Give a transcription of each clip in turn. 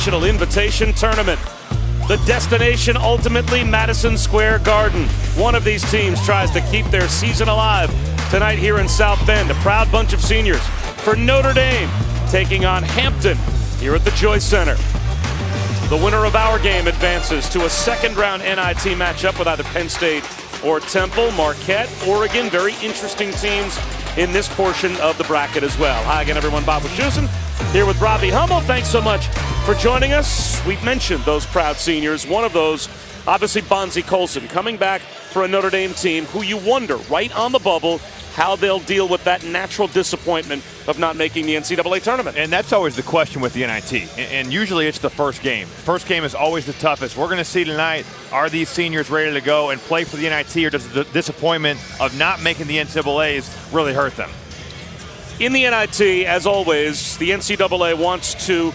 National Invitation Tournament. The destination ultimately Madison Square Garden. One of these teams tries to keep their season alive tonight here in South Bend. A proud bunch of seniors for Notre Dame taking on Hampton here at the Joyce Center. The winner of our game advances to a second-round NIT matchup with either Penn State or Temple. Marquette, Oregon, very interesting teams in this portion of the bracket as well. Hi again, everyone. Bob Wischusen here with Robbie Hummel. Thanks so much for joining us. We've mentioned those proud seniors. One of those, obviously, Bonzie Colson, coming back for a Notre Dame team who you wonder, right on the bubble, how they'll deal with that natural disappointment of not making the NCAA tournament. And that's always the question with the NIT. And usually it's the first game. First game is always the toughest. We're going to see tonight, are these seniors ready to go and play for the NIT, or does the disappointment of not making the NCAAs really hurt them? In the NIT, as always, the NCAA wants to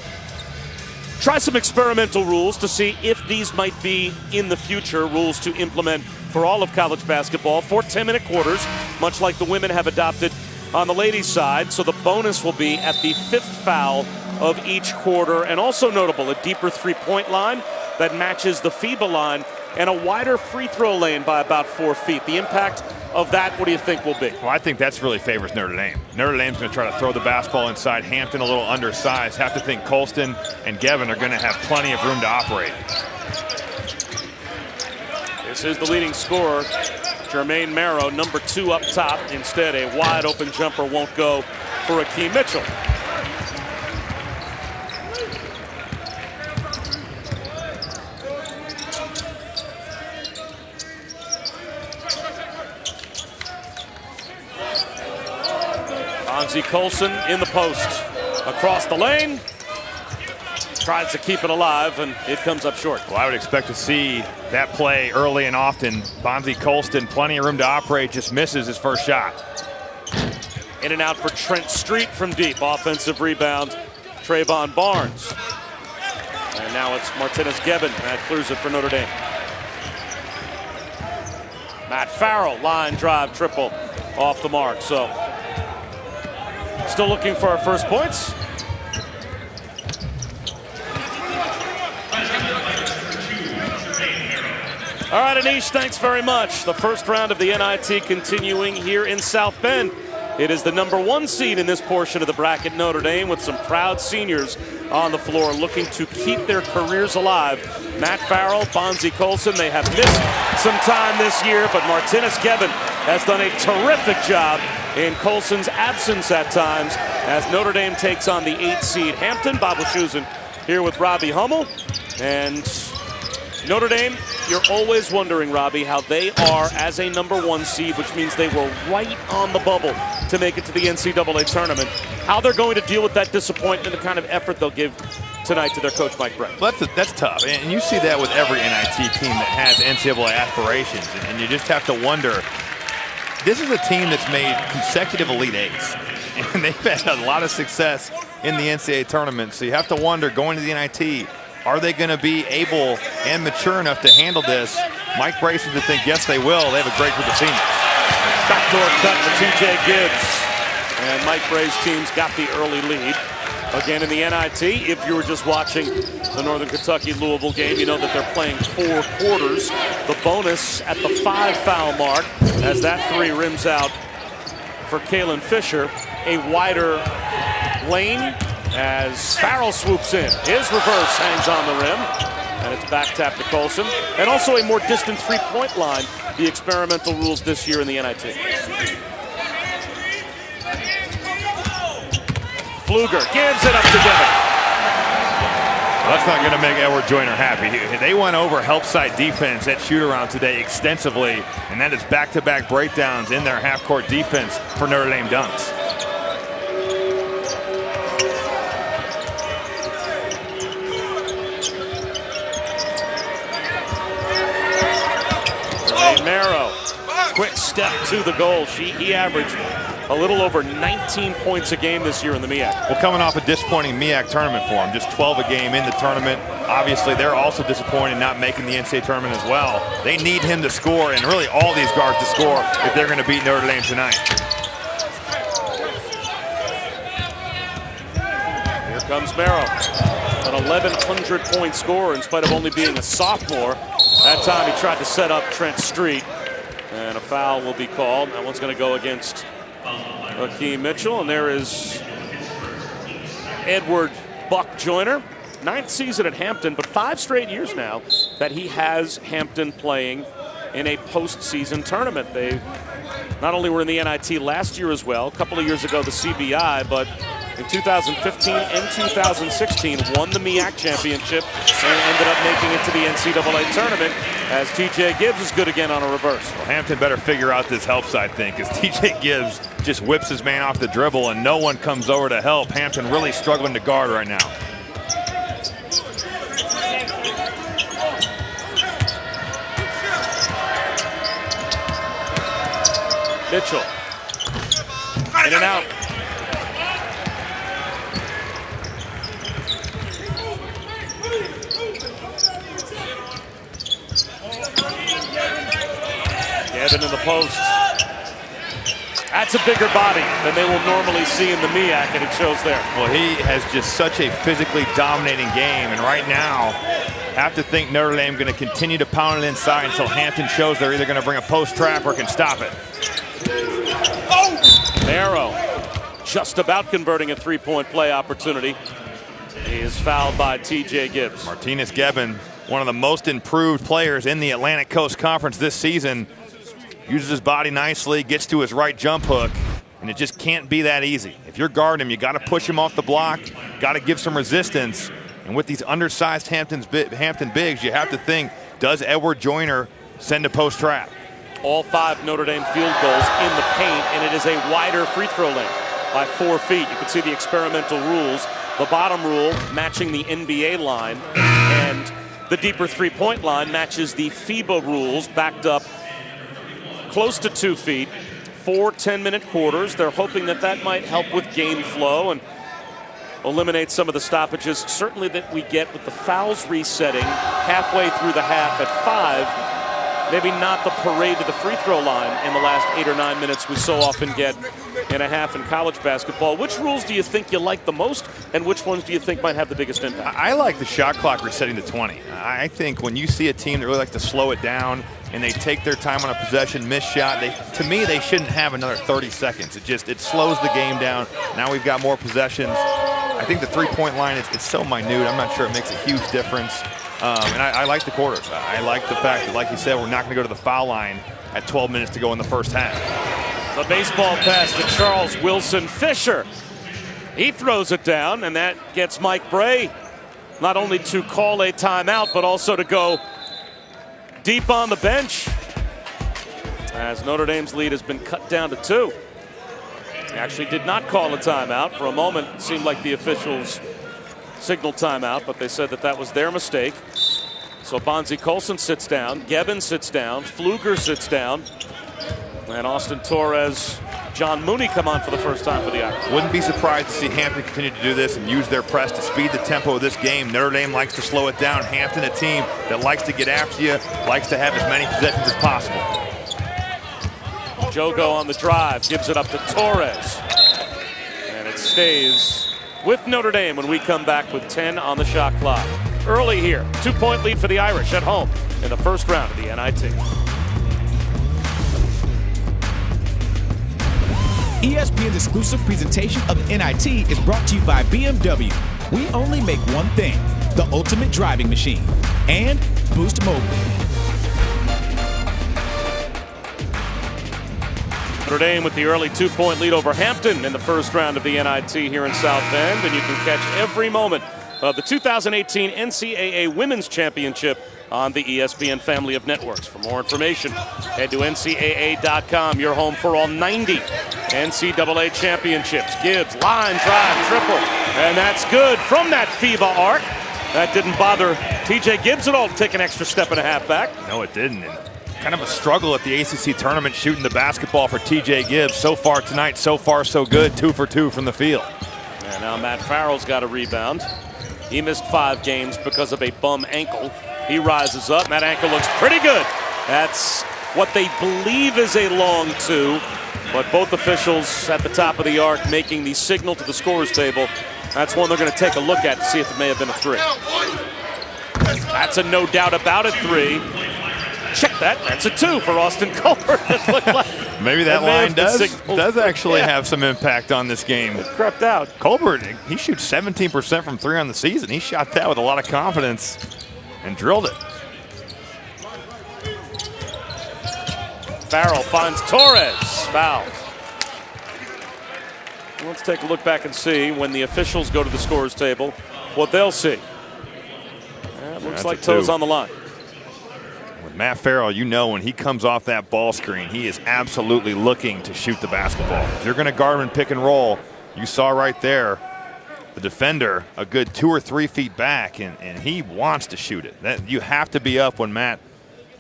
try some experimental rules to see if these might be, in the future, rules to implement for all of college basketball for 10-minute quarters, much like the women have adopted on the ladies' side. So the bonus will be at the 5th foul of each quarter. And also notable, a deeper three-point line that matches the FIBA line and a wider free throw lane by about 4 feet. The impact of that, what do you think will be? Well, I think that's really favors Notre Dame. Notre Dame's going to try to throw the basketball inside. Hampton a little undersized. Have to think Colston and Gavin are going to have plenty of room to operate. This is the leading scorer, Jermaine Marrow, number 2 up top. Instead, a wide open jumper won't go for Akeem Mitchell. Bonzie Colson in the post. Across the lane. Tries to keep it alive, and it comes up short. Well, I would expect to see that play early and often. Bonzie Colston, plenty of room to operate, just misses his first shot. In and out for Trent Street from deep. Offensive rebound, Trayvon Barnes. And now it's Martinez Gebben that clears it for Notre Dame. Matt Farrell, line drive triple off the mark. So, still looking for our first points. All right, Anish, thanks very much. The first round of the NIT continuing here in South Bend. It is the number 1 seed in this portion of the bracket, Notre Dame, with some proud seniors on the floor looking to keep their careers alive. Matt Farrell, Bonzie Colson, they have missed some time this year, but Martinez Gebben has done a terrific job in Colson's absence at times as Notre Dame takes on the 8th seed Hampton. Bob Wischusen here with Robbie Hummel. And Notre Dame, you're always wondering, Robbie, how they are as a number 1 seed, which means they were right on the bubble to make it to the NCAA tournament. How they're going to deal with that disappointment, the kind of effort they'll give tonight to their coach, Mike Brett. Well, that's tough, and you see that with every NIT team that has NCAA aspirations, and you just have to wonder. This is a team that's made consecutive Elite Eights, and they've had a lot of success in the NCAA tournament, so you have to wonder, going to the NIT, are they going to be able and mature enough to handle this? Mike Brey seems to think, yes, they will. They have a great group of seniors. Backdoor cut for TJ Gibbs. And Mike Brey's team's got the early lead. Again, in the NIT, if you were just watching the Northern Kentucky-Louisville game, you know that they're playing 4 quarters. The bonus at the 5 foul mark as that 3 rims out for Kalen Fisher. A wider lane as Farrell swoops in. His reverse hangs on the rim, and it's back tap to Colson. And also a more distant three-point line, the experimental rules this year in the NIT. Pfluger gives it up together. Well, that's not going to make Edward Joyner happy. They went over help side defense at shoot-around today extensively, and that is back-to-back breakdowns in their half-court defense for Notre Dame dunks. Marrow, quick step to the goal. He averaged a little over 19 points a game this year in the MEAC. Well, coming off a disappointing MEAC tournament for him, just 12 a game in the tournament. Obviously, they're also disappointed not making the NCAA tournament as well. They need him to score, and really all these guards to score if they're going to beat Notre Dame tonight. comes Merrill, an 1,100-point scorer in spite of only being a sophomore. That time he tried to set up Trent Street, and a foul will be called. That one's going to go against Akeem Mitchell, and there is Edward Buck Joyner. 9th season at Hampton, but 5 straight years now that he has Hampton playing in a postseason tournament. They not only were in the NIT last year as well, a couple of years ago the CBI, but in 2015 and 2016 won the MEAC championship and ended up making it to the NCAA tournament, as TJ Gibbs is good again on a reverse. Well, Hampton better figure out this help side thing, because TJ Gibbs just whips his man off the dribble and no one comes over to help. Hampton really struggling to guard right now. Mitchell, in and out. Gavin in the post. That's a bigger body than they will normally see in the MEAC, and it shows there. Well, he has just such a physically dominating game, and right now, have to think Notre Dame going to continue to pound it inside until Hampton shows they're either going to bring a post trap or can stop it. Merrill just about converting a 3-point play opportunity. He is fouled by TJ Gibbs. Martinez Gebben, one of the most improved players in the Atlantic Coast Conference this season, uses his body nicely, gets to his right jump hook, and it just can't be that easy. If you're guarding him, you got to push him off the block, got to give some resistance, and with these undersized Hampton bigs, you have to think, does Edward Joyner send a post trap? All 5 Notre Dame field goals in the paint, and it is a wider free throw lane by 4 feet. You can see the experimental rules. The bottom rule matching the NBA line, and the deeper 3-point line matches the FIBA rules, backed up close to 2 feet. 4 10-minute quarters. They're hoping that that might help with game flow and eliminate some of the stoppages, certainly that we get with the fouls resetting halfway through the half at 5. Maybe not the parade to the free throw line in the last 8 or 9 minutes we so often get in a half in college basketball. Which rules do you think you like the most, and which ones do you think might have the biggest impact? I like the shot clock resetting to 20. I think when you see a team that really likes to slow it down and they take their time on a possession, miss shot, to me they shouldn't have another 30 seconds. It slows the game down. Now we've got more possessions. I think the 3-point line, it's so minute. I'm not sure it makes a huge difference. And I like the quarters. I like the fact that, like you said, we're not going to go to the foul line at 12 minutes to go in the first half. The baseball pass to Charles Wilson Fisher. He throws it down, and that gets Mike Bray not only to call a timeout, but also to go deep on the bench, as Notre Dame's lead has been cut down to 2. He actually did not call a timeout. For a moment, it seemed like the officials signal timeout, but they said that that was their mistake. So Bonzi Colson sits down, Gebben sits down, Pfluger sits down, and Austin Torres, John Mooney come on for the first time for the Irish. Wouldn't be surprised to see Hampton continue to do this and use their press to speed the tempo of this game. Notre Dame likes to slow it down. Hampton, a team that likes to get after you, likes to have as many possessions as possible. Jogo on the drive, gives it up to Torres, and it stays with Notre Dame when we come back with 10 on the shot clock. Early here, 2-point lead for the Irish at home in the first round of the NIT. ESPN's exclusive presentation of the NIT is brought to you by BMW. We only make one thing, the ultimate driving machine, and Boost Mobile. Notre Dame with the early 2-point lead over Hampton in the first round of the NIT here in South Bend, and you can catch every moment of the 2018 NCAA Women's Championship on the ESPN family of networks. For more information, head to NCAA.com, your home for all 90 NCAA championships. Gibbs, line, drive, triple, and that's good from that FIBA arc. That didn't bother TJ Gibbs at all to take an extra step and a half back. No, it didn't. And kind of a struggle at the ACC tournament shooting the basketball for TJ Gibbs. So far tonight, so far so good, 2 for 2 from the field. And now Matt Farrell's got a rebound. He missed 5 games because of a bum ankle. He rises up. That ankle looks pretty good. That's what they believe is a long 2. But both officials at the top of the arc making the signal to the scorer's table. That's one they're going to take a look at to see if it may have been a 3. That's a no doubt about it 3. Check that. That's a 2 for Austin Colbert. Maybe that line does actually have some impact on this game. It crept out. Colbert, he shoots 17% from 3 on the season. He shot that with a lot of confidence and drilled it. Farrell finds Torres. Foul. Let's take a look back and see when the officials go to the scorer's table what they'll see. It looks like toes on the line. With Matt Farrell, you know when he comes off that ball screen, he is absolutely looking to shoot the basketball. If you're going to guard him and pick and roll, you saw right there the defender a good 2 or 3 feet back, and he wants to shoot it. You have to be up when Matt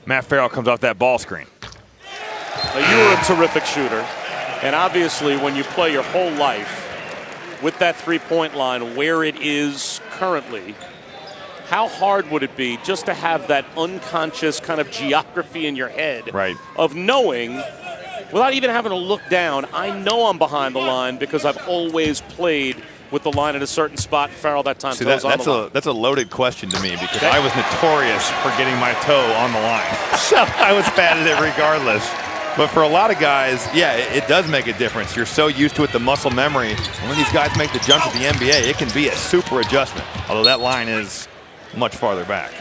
Farrell comes off that ball screen. Now, you were a terrific shooter, and obviously when you play your whole life with that three-point line where it is currently, how hard would it be just to have that unconscious kind of geography in your head of knowing, without even having to look down, I know I'm behind the line because I've always played with the line at a certain spot. Farrell that time toes on the line. That's a loaded question to me because I was notorious for getting my toe on the line. So I was bad at it regardless. But for a lot of guys, yeah, it does make a difference. You're so used to it, the muscle memory. And when these guys make the jump to the NBA, it can be a super adjustment, although that line is much farther back.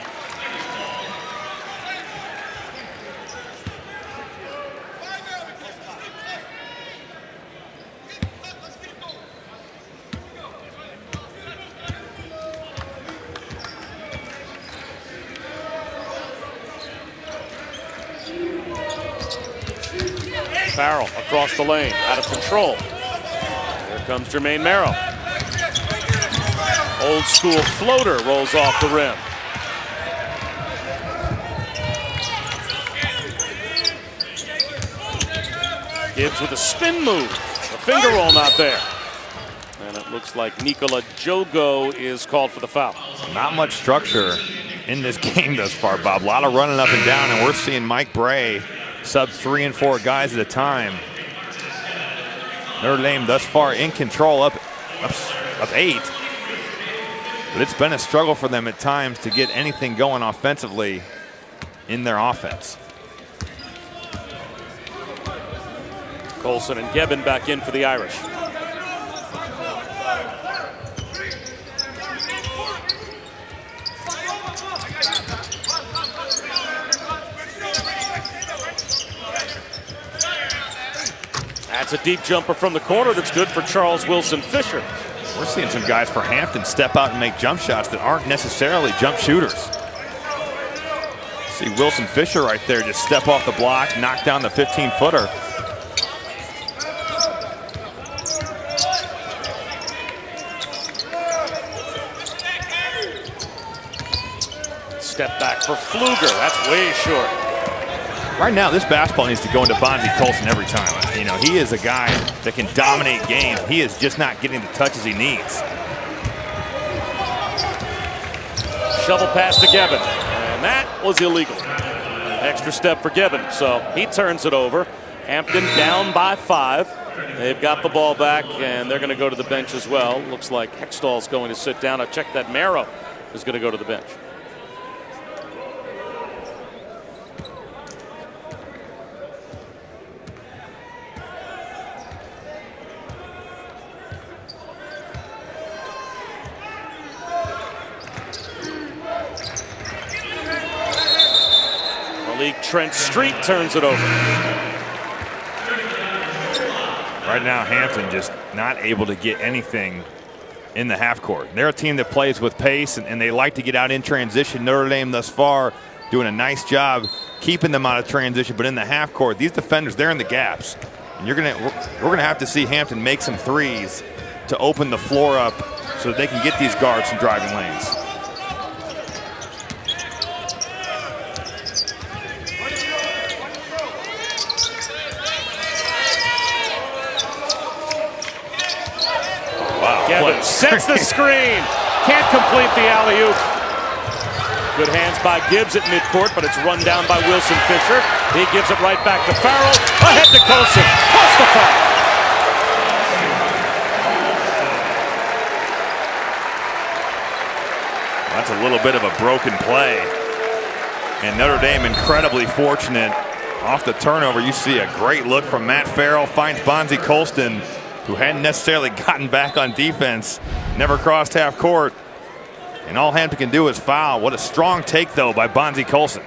Farrell across the lane, out of control. Here comes Jermaine Merrill. Old school floater rolls off the rim. Gibbs with a spin move. The finger roll not there. And it looks like Nikola Jogo is called for the foul. Not much structure in this game thus far, Bob. A lot of running up and down, and we're seeing Mike Bray sub 3 and 4 guys at a time. Notre Dame thus far in control, up 8. But it's been a struggle for them at times to get anything going offensively in their offense. Colson and Gebbin back in for the Irish. That's a deep jumper from the corner that's good for Charles Wilson Fisher. We're seeing some guys for Hampton step out and make jump shots that aren't necessarily jump shooters. See Wilson Fisher right there just step off the block, knock down the 15-footer. Step back for Pfluger. That's way short. Right now, this basketball needs to go into Bonzi Colson every time. You know, he is a guy that can dominate games. He is just not getting the touches he needs. Shovel pass to Gebbin, and that was illegal. Extra step for Gebbin, so he turns it over. Hampton down by 5. They've got the ball back, and they're going to go to the bench as well. Looks like Hextall's going to sit down. I checked that Marrow is going to go to the bench. Trent Street turns it over. Right now, Hampton just not able to get anything in the half court. They're a team that plays with pace, and they like to get out in transition. Notre Dame thus far doing a nice job keeping them out of transition, but in the half court, these defenders, they're in the gaps. And we're gonna have to see Hampton make some threes to open the floor up so that they can get these guards some driving lanes. Gebbin sets the screen. Can't complete the alley-oop. Good hands by Gibbs at midcourt, but it's run down by Wilson Fisher. He gives it right back to Farrell. Ahead to Colson. Plus the foul. That's a little bit of a broken play. And Notre Dame incredibly fortunate. Off the turnover, you see a great look from Matt Farrell. Finds Bonzie Colston, who hadn't necessarily gotten back on defense. Never crossed half court. And all Hampton can do is foul. What a strong take, though, by Bonzie Colston.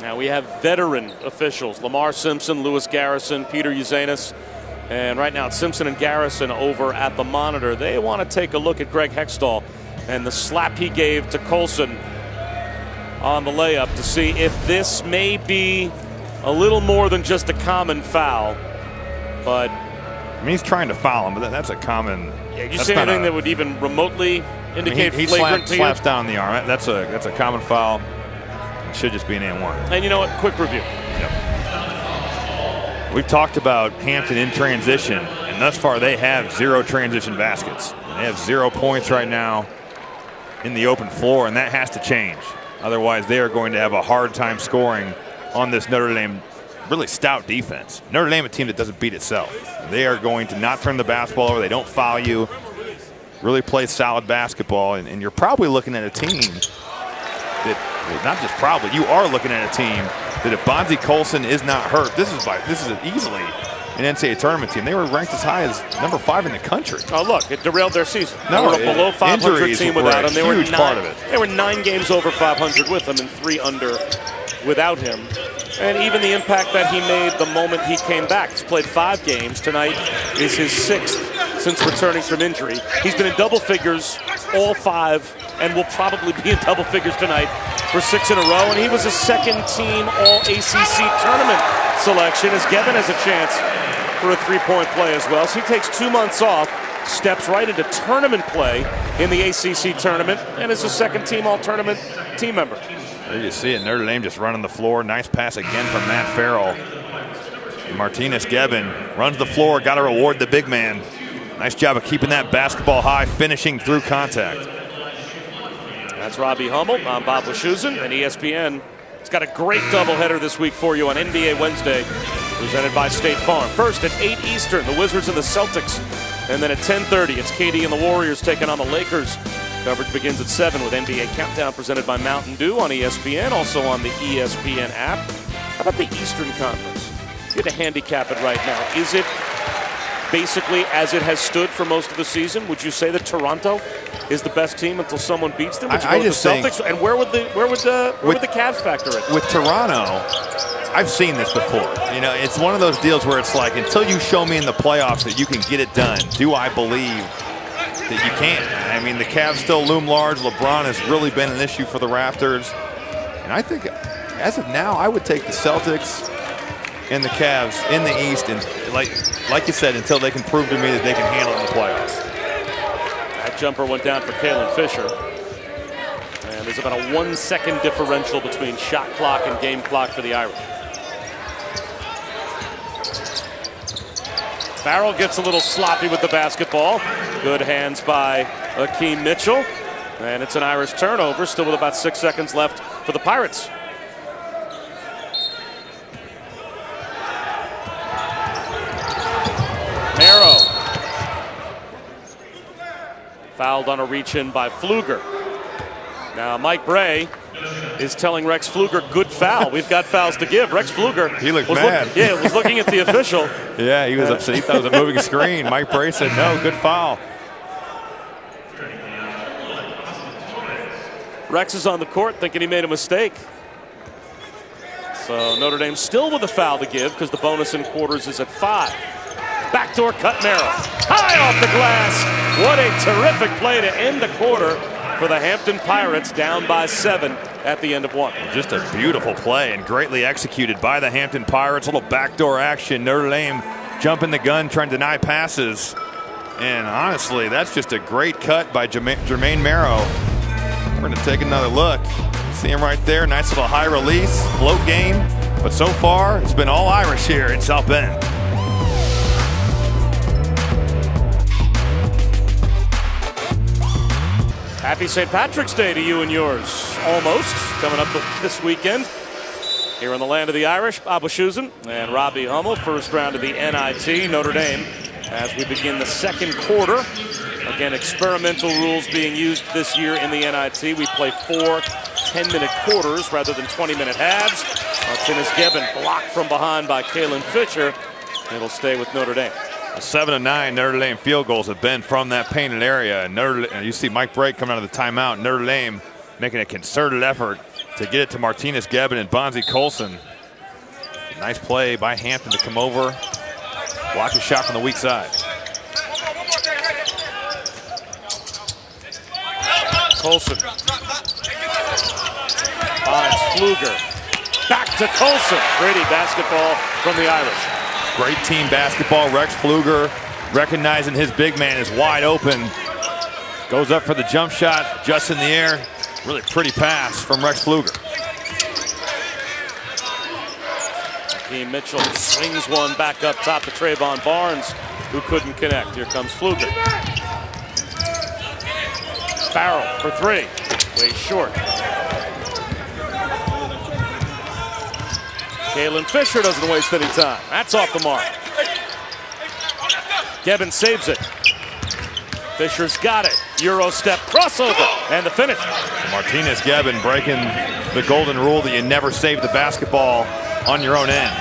Now we have veteran officials. Lamar Simpson, Lewis Garrison, Peter Uzanis. And right now it's Simpson and Garrison over at the monitor. They want to take a look at Greg Hextall and the slap he gave to Colson on the layup to see if this may be a little more than just a common foul. But I mean, he's trying to foul him, but that's a common. Yeah, you see anything that would even remotely indicate he flagrant to you? Slaps down the arm. That's a common foul. It should just be an and one. And you know what? Quick review. Yep. We've talked about Hampton in transition, and thus far they have 0 transition baskets. They have 0 points right now in the open floor, and that has to change. Otherwise, they are going to have a hard time scoring on this Notre Dame really stout defense. Notre Dame, a team that doesn't beat itself. They are going to not turn the basketball over. They don't foul you. Really play solid basketball, and you're probably looking at a team that, well, not just probably, you are looking at a team that if Bonzie Colson is not hurt, this is easily an NCAA tournament team. They were ranked as high as number 5 in the country. Oh, look, it derailed their season. No, they were a below 500 team without him. They were a huge part of it. They were 9 games over 500 with him and 3 under without him. And even the impact that he made the moment he came back. He's played 5 games. Tonight is his 6th since returning from injury. He's been in double figures all 5 and will probably be in double figures tonight for 6 in a row. And he was a second-team All-ACC tournament selection, as Gavin has a chance for a 3-point play as well. So he takes 2 months off, steps right into tournament play in the ACC tournament, and is a second-team All-Tournament team member. There you see it, Notre Dame just running the floor. Nice pass again from Matt Farrell. And Martinez-Gebben runs the floor, got to reward the big man. Nice job of keeping that basketball high, finishing through contact. That's Robbie Hummel. I'm Bob Wischusen, and ESPN. It's got a great doubleheader this week for you on NBA Wednesday, presented by State Farm. First at 8 Eastern, the Wizards and the Celtics. And then at 10:30, it's KD and the Warriors taking on the Lakers. Coverage begins at 7 with NBA Countdown presented by Mountain Dew on ESPN, also on the ESPN app. How about the Eastern Conference? You had to handicap it right now. Is it basically as it has stood for most of the season? Would you say that Toronto is the best team until someone beats them? Would you go with the Celtics? And where would the Cavs factor in? With Toronto, I've seen this before. You know, it's one of those deals where it's like, until you show me in the playoffs that you can get it done, do I believe that you can? I mean, the Cavs still loom large. LeBron has really been an issue for the Raptors. And I think, as of now, I would take the Celtics and the Cavs in the East, and like you said, until they can prove to me that they can handle it in the playoffs. That jumper went down for Kalen Fisher. And there's about a 1-second differential between shot clock and game clock for the Irish. Farrell gets a little sloppy with the basketball. Good hands by Akeem Mitchell. And it's an Irish turnover, still with about 6 seconds left for the Pirates. Marrow. Fouled on a reach-in by Pfluger. Now Mike Bray is telling Rex Pfluger, good foul. We've got fouls to give. Rex Pfluger. He looked mad. Was looking at the official. Yeah, he was upset. He thought it was a moving screen. Mike Bray said, no, good foul. Rex is on the court thinking he made a mistake. So Notre Dame still with a foul to give because the bonus in quarters is at 5. Backdoor cut Marrow. High off the glass. What a terrific play to end the quarter for the Hampton Pirates, down by 7 at the end of 1. Just a beautiful play and greatly executed by the Hampton Pirates. A little backdoor action. Notre Dame jumping the gun, trying to deny passes. And honestly, that's just a great cut by Jermaine Marrow. We're going to take another look. See him right there. Nice little high release, float game. But so far, it's been all Irish here in South Bend. Happy St. Patrick's Day to you and yours. Almost. Coming up this weekend. Here in the land of the Irish, Bob Wischusen and Robbie Hummel. First round of the NIT, Notre Dame. As we begin the second quarter. Again, experimental rules being used this year in the NIT. We play 4 10-minute quarters rather than 20-minute halves. Martinez Gibbon blocked from behind by Kalen Fisher. It'll stay with Notre Dame. 7 of 9 Notre Dame field goals have been from that painted area. And you see Mike Brake coming out of the timeout. Notre Dame making a concerted effort to get it to Martinez Gibbon and Bonzie Colson. Nice play by Hampton to come over. Block a shot from the weak side. Colson finds Pfluger. Back to Colson. Pretty basketball from the Irish. Great team basketball. Rex Pfluger recognizing his big man is wide open. Goes up for the jump shot, just in the air. Really pretty pass from Rex Pfluger. Hakeem Mitchell swings one back up top to Trayvon Barnes, who couldn't connect. Here comes Pfluger. Farrell for 3. Way short. Kalen Fisher doesn't waste any time. That's off the mark. Gibbon saves it. Fisher's got it. Euro step crossover and the finish. Martinez Gibbon breaking the golden rule that you never save the basketball on your own end.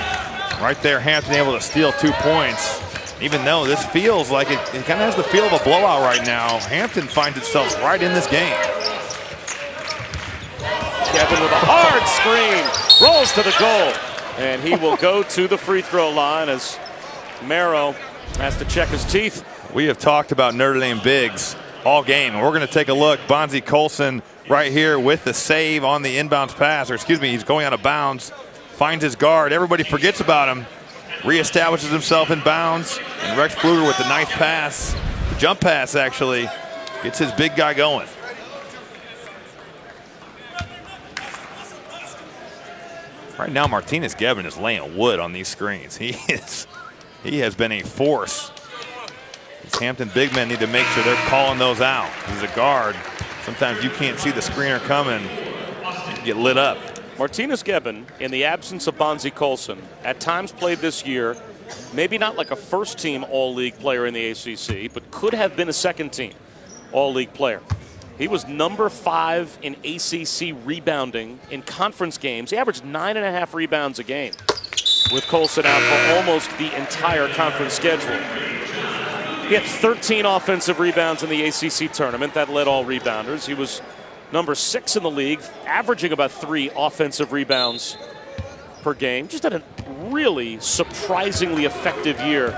Right there, Hampton able to steal 2 points. Even though this feels like it kind of has the feel of a blowout right now, Hampton finds itself right in this game. Gibbon with a hard screen, rolls to the goal. And he will go to the free throw line as Marrow has to check his teeth. We have talked about Notre Dame bigs all game, and we're going to take a look. Bonzie Colson right here with the save on the inbounds pass, or excuse me, he's going out of bounds, finds his guard. Everybody forgets about him, reestablishes himself in bounds, and Rex Pfluger with the nice pass, the jump pass actually, gets his big guy going. Right now, Martinez Gibbon is laying wood on these screens. He has been a force. These Hampton big men need to make sure they're calling those out. He's a guard. Sometimes you can't see the screener coming. You can get lit up. Martinez Gibbon, in the absence of Bonzie Colson, at times played this year, maybe not like a first-team All-League player in the ACC, but could have been a second-team All-League player. He was number 5 in ACC rebounding in conference games. He averaged 9.5 rebounds a game with Colson out for almost the entire conference schedule. He had 13 offensive rebounds in the ACC tournament. That led all rebounders. He was number 6 in the league, averaging about 3 offensive rebounds per game. Just had a really surprisingly effective year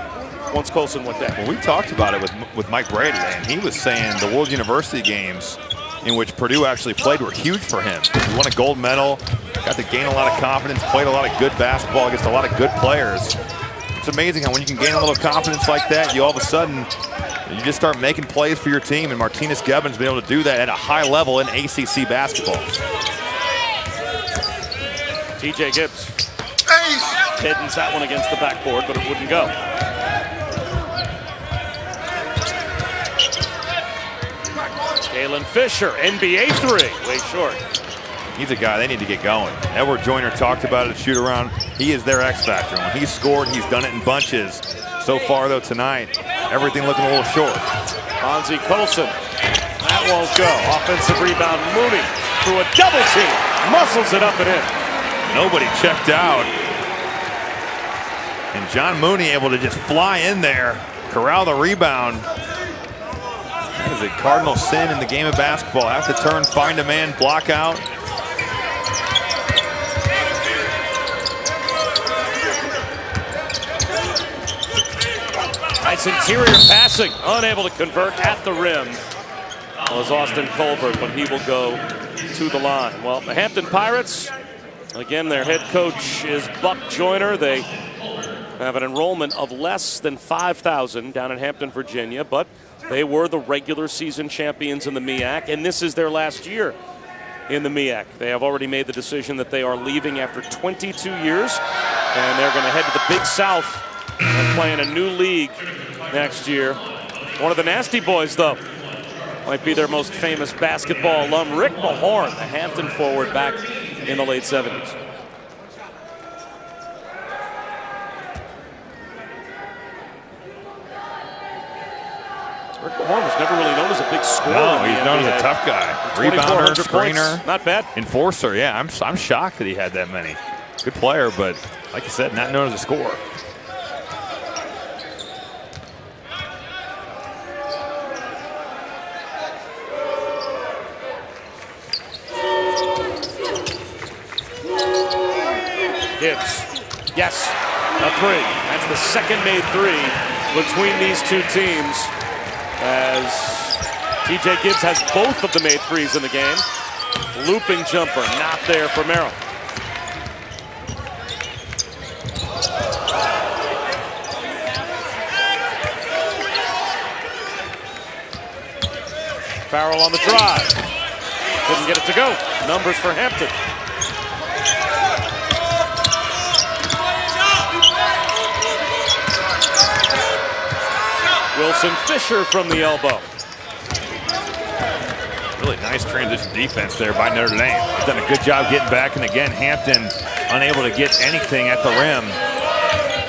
once Colson went down. Well, we talked about it with Mike Brady today, and he was saying the World University games in which Purdue actually played were huge for him. He won a gold medal, got to gain a lot of confidence, played a lot of good basketball against a lot of good players. It's amazing how when you can gain a little confidence like that, you all of a sudden, you just start making plays for your team, and Martinez Gibbon's been able to do that at a high level in ACC basketball. TJ Gibbs headens that one against the backboard, but it wouldn't go. Kalen Fisher, NBA 3, way short. He's a guy they need to get going. Edward Joyner talked about it at shoot around. He is their X factor. When he's scored, he's done it in bunches. So far, though, tonight, everything looking a little short. Bonzie Colson, that won't go. Offensive rebound, Mooney through a double team, muscles it up and in. Nobody checked out. And John Mooney able to just fly in there, corral the rebound. That is a cardinal sin in the game of basketball. Have to turn, find a man, block out. Nice interior passing, unable to convert at the rim. Was Austin Colbert, but he will go to the line. Well, the Hampton Pirates, again, their head coach is Buck Joyner. They have an enrollment of less than 5,000 down in Hampton, Virginia, but they were the regular season champions in the MEAC, and this is their last year in the MEAC. They have already made the decision that they are leaving after 22 years, and they're going to head to the Big South and play in a new league next year. One of the nasty boys, though, Might be their most famous basketball alum, Rick Mahorn, the Hampton forward back in the late 70s. Rick Mahorn was never really known as a big scorer. No, he's known as a tough guy. Rebounder, screener. Not bad. Enforcer, yeah. I'm shocked that he had that many. Good player, but like I said, not known as a scorer. Gibbs, yes, a three. That's the second made three between these two teams, as TJ Gibbs has both of the made threes in the game. Looping jumper, not there for Merrill. Farrell on the drive. Couldn't get it to go. Numbers for Hampton. Wilson Fisher from the elbow. Really nice transition defense there by Notre Dame. He's done a good job getting back, and again, Hampton unable to get anything at the rim.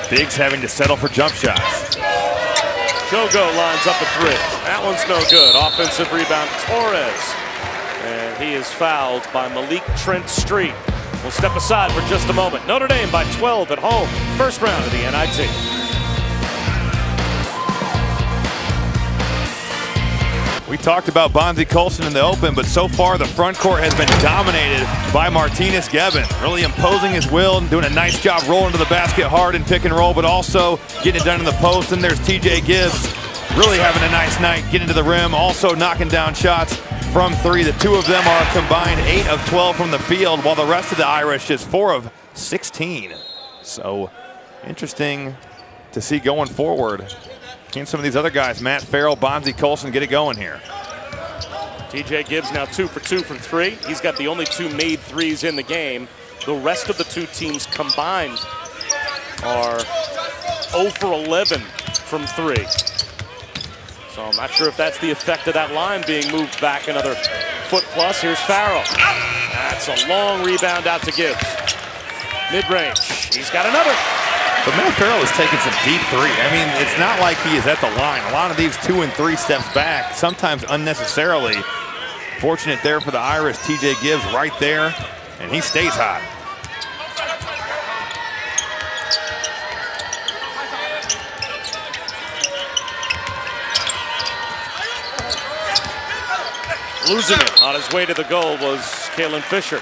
Biggs having to settle for jump shots. Jogo lines up a three. That one's no good. Offensive rebound, Torres. And he is fouled by Malik Trent Street. We'll step aside for just a moment. Notre Dame by 12 at home. First round of the NIT. We talked about Bonzie Colson in the open, but so far the front court has been dominated by Martinez-Gebben. Really imposing his will and doing a nice job rolling to the basket hard and pick and roll, but also getting it done in the post. And there's TJ Gibbs really having a nice night, getting to the rim, also knocking down shots from three. The two of them are combined 8 of 12 from the field, while the rest of the Irish is 4 of 16. So interesting to see going forward. Can some of these other guys, Matt Farrell, Bonzie Colson, get it going here? TJ Gibbs now 2 for 2 from three. He's got the only 2 made threes in the game. The rest of the two teams combined are 0 for 11 from three. So I'm not sure if that's the effect of that line being moved back another foot plus. Here's Farrell. That's a long rebound out to Gibbs. Mid-range. He's got another. But Matt Farrell is taking some deep three. I mean, it's not like he is at the line. A lot of these 2 and 3 steps back, sometimes unnecessarily. Fortunate there for the Irish. TJ Gibbs right there, and he stays hot. Losing it on his way to the goal was Kalen Fisher.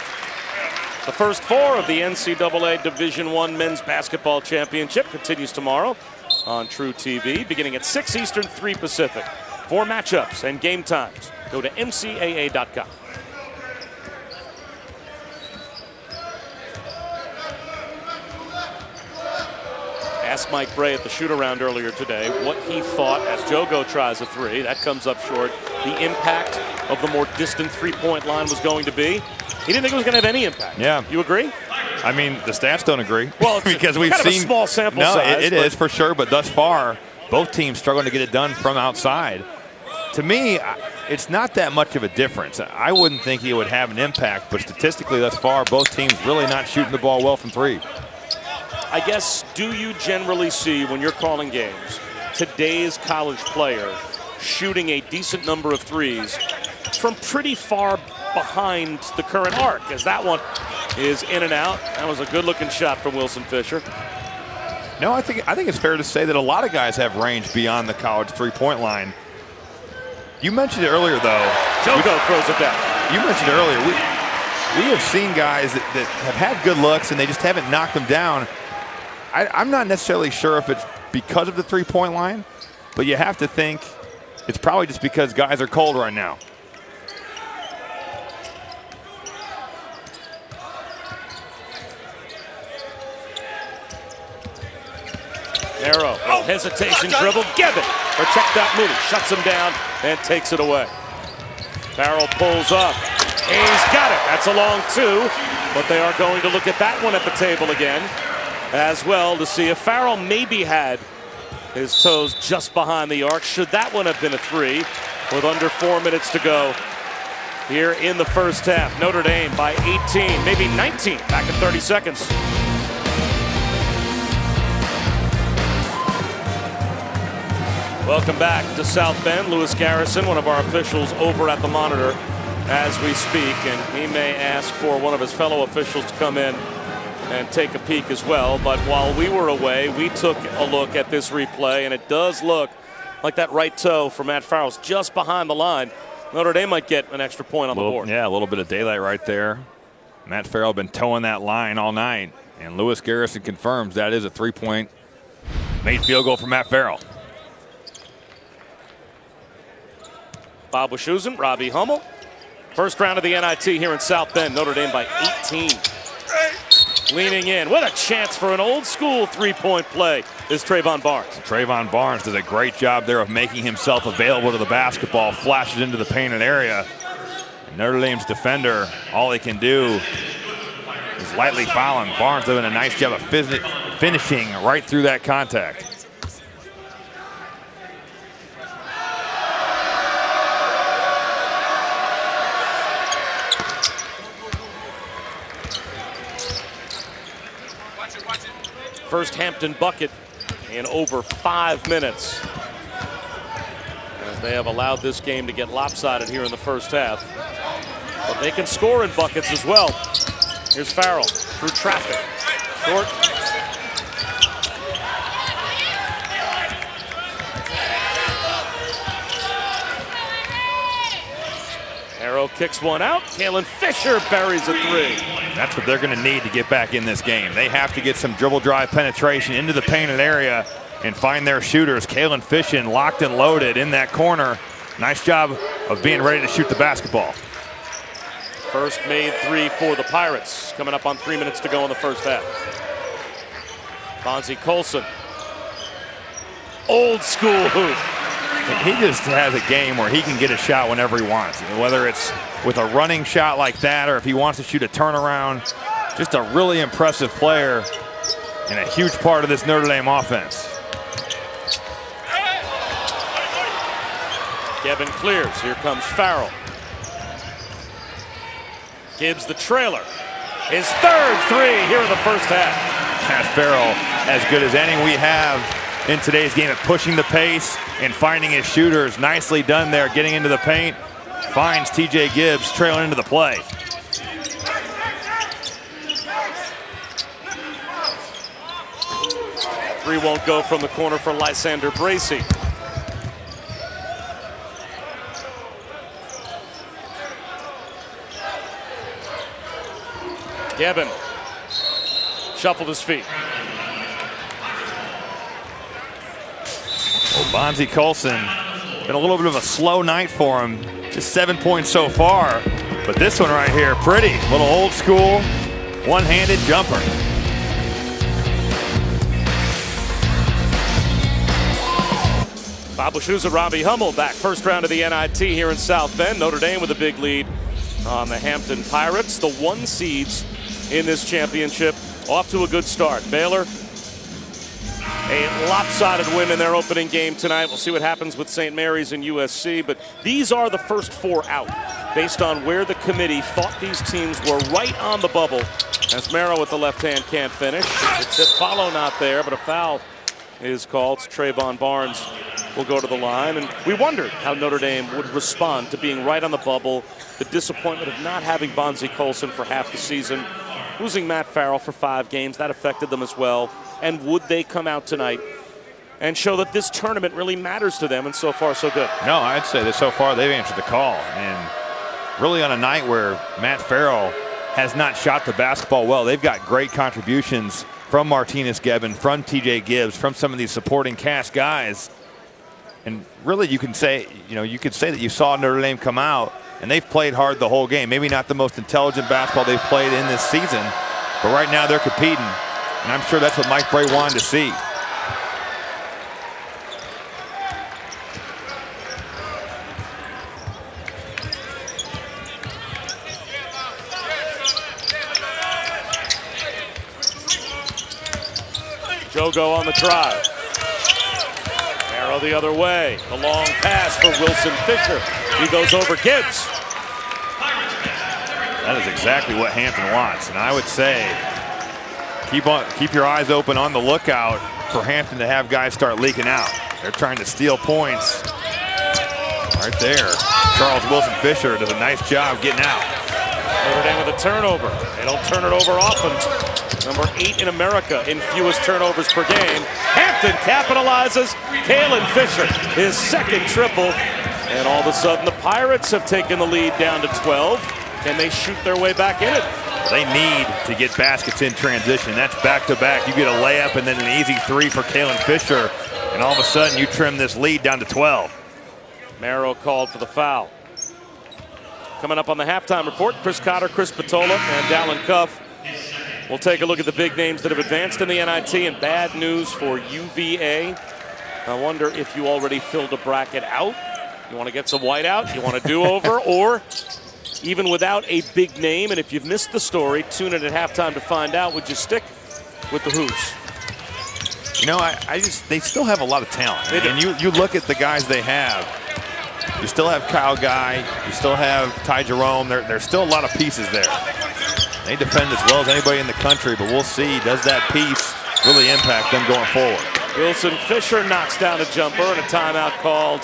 The first 4 of the NCAA Division I Men's Basketball Championship continues tomorrow on True TV, beginning at 6 Eastern, 3 Pacific. 4 matchups and game times. Go to ncaa.com. Asked Mike Bray at the shoot-around earlier today what he thought as Jogo tries a three. That comes up short. The impact of the more distant three-point line was going to be. He didn't think it was going to have any impact. Yeah. You agree? I mean, the stats don't agree. Well, because we've kind seen of a small sample size. It is for sure, but thus far, both teams struggling to get it done from outside. To me, it's not that much of a difference. I wouldn't think it would have an impact, but statistically thus far, both teams really not shooting the ball well from three. I guess, do you generally see, when you're calling games, today's college player shooting a decent number of threes from pretty far behind the current arc, as that one is in and out? That was a good-looking shot from Wilson Fisher. No, I think it's fair to say that a lot of guys have range beyond the college three-point line. You mentioned it earlier, though. Jogo throws it down. You mentioned it earlier. We have seen guys that have had good looks, and they just haven't knocked them down. I'm not necessarily sure if it's because of the three-point line, but you have to think it's probably just because guys are cold right now. Narrow, hesitation, dribble, Gebben. Or checked out Moody, shuts him down and takes it away. Farrell pulls up. He's got it. That's a long two, but they are going to look at that one at the table again as well to see if Farrell maybe had his toes just behind the arc. Should that one have been a three? with under 4 minutes to go here in the first half. Notre Dame by 18, maybe 19, back in 30 seconds. Welcome back to South Bend. Lewis Garrison, one of our officials over at the monitor as we speak, and he may ask for one of his fellow officials to come in and take a peek as well. But while we were away, we took a look at this replay, and it does look like that right toe for Matt Farrell's just behind the line. Notre Dame might get an extra point on the board. Yeah, a little bit of daylight right there. Matt Farrell been towing that line all night, and Lewis Garrison confirms that is a 3-point made field goal for Matt Farrell. Bob Wischusen, Robbie Hummel. First round of the NIT here in South Bend. Notre Dame by 18. Leaning in with a chance for an old school 3-point play is Trayvon Barnes. Trayvon Barnes does a great job there of making himself available to the basketball, flashes into the painted area. And Notre Dame's defender, all he can do is lightly foul him. Barnes doing a nice job of finishing right through that contact. First Hampton bucket in over 5 minutes, as they have allowed this game to get lopsided here in the first half. But they can score in buckets as well. Here's Farrell through traffic. Short. Arrow kicks one out. Kalen Fisher buries a 3. That's what they're going to need to get back in this game. They have to get some dribble drive penetration into the painted area and find their shooters. Kalen Fisher locked and loaded in that corner. Nice job of being ready to shoot the basketball. First made 3 for the Pirates. Coming up on 3 minutes to go in the first half. Bonzie Colson. Old school hoop. He just has a game where he can get a shot whenever he wants. Whether it's with a running shot like that or if he wants to shoot a turnaround. Just a really impressive player and a huge part of this Notre Dame offense. Gibbon clears. Here comes Farrell. Gibbs the trailer. His third 3 here in the first half. Matt Farrell, as good as any we have in today's game at pushing the pace and finding his shooters. Nicely done there, getting into the paint. Finds TJ Gibbs trailing into the play. Three won't go from the corner for Lysander Bracey. Gibbon shuffled his feet. Bonzie Colson, been a little bit of a slow night for him. Just 7 points so far, but this one right here, pretty. Little old school, one-handed jumper. Bob Wischusen, Robbie Hummel back. First round of the NIT here in South Bend. Notre Dame with a big lead on the Hampton Pirates. The 1 seeds in this championship off to a good start. Baylor, a lopsided win in their opening game tonight. We'll see what happens with St. Mary's and USC, but these are the first 4 out based on where the committee thought these teams were right on the bubble. As Merrill with the left hand can't finish. It's a follow not there, but a foul is called. Trayvon Barnes will go to the line, and we wondered how Notre Dame would respond to being right on the bubble, the disappointment of not having Bonzie Colson for half the season, losing Matt Farrell for 5 games. That affected them as well. And would they come out tonight and show that this tournament really matters to them? And so far, so good. No, I'd say that so far they've answered the call. And really on a night where Matt Farrell has not shot the basketball well, they've got great contributions from Martinez Gibbon, from TJ Gibbs, from some of these supporting cast guys. And really you can say, you could say that you saw Notre Dame come out and they've played hard the whole game. Maybe not the most intelligent basketball they've played in this season, but right now they're competing. And I'm sure that's what Mike Bray wanted to see. Jogo on the drive. Barrow the other way. A long pass for Wilson Fisher. He goes over Gibbs. That is exactly what Hampton wants. And I would say keep your eyes open on the lookout for Hampton to have guys start leaking out. They're trying to steal points. Right there. Charles Wilson Fisher does a nice job getting out. Notre Dame with a turnover. They don't turn it over often. Number 8 in America in fewest turnovers per game. Hampton capitalizes. Kalen Fisher, his second triple. And all of a sudden, the Pirates have taken the lead down to 12. Can they shoot their way back in it? They need to get baskets in transition. That's back-to-back. You get a layup and then an easy 3 for Kalen Fisher. And all of a sudden, you trim this lead down to 12. Merrill called for the foul. Coming up on the halftime report, Chris Cotter, Chris Patola, and Dallin Cuff. We'll take a look at the big names that have advanced in the NIT, and bad news for UVA. I wonder if you already filled a bracket out. You want to get some white out? You want to do over? Or even without a big name, and if you've missed the story, tune in at halftime to find out. Would you stick with the Hoos? You know, they still have a lot of talent. And you look at the guys they have. You still have Kyle Guy. You still have Ty Jerome. There's still a lot of pieces there. They defend as well as anybody in the country, but we'll see. Does that piece really impact them going forward? Wilson Fisher knocks down a jumper, and a timeout called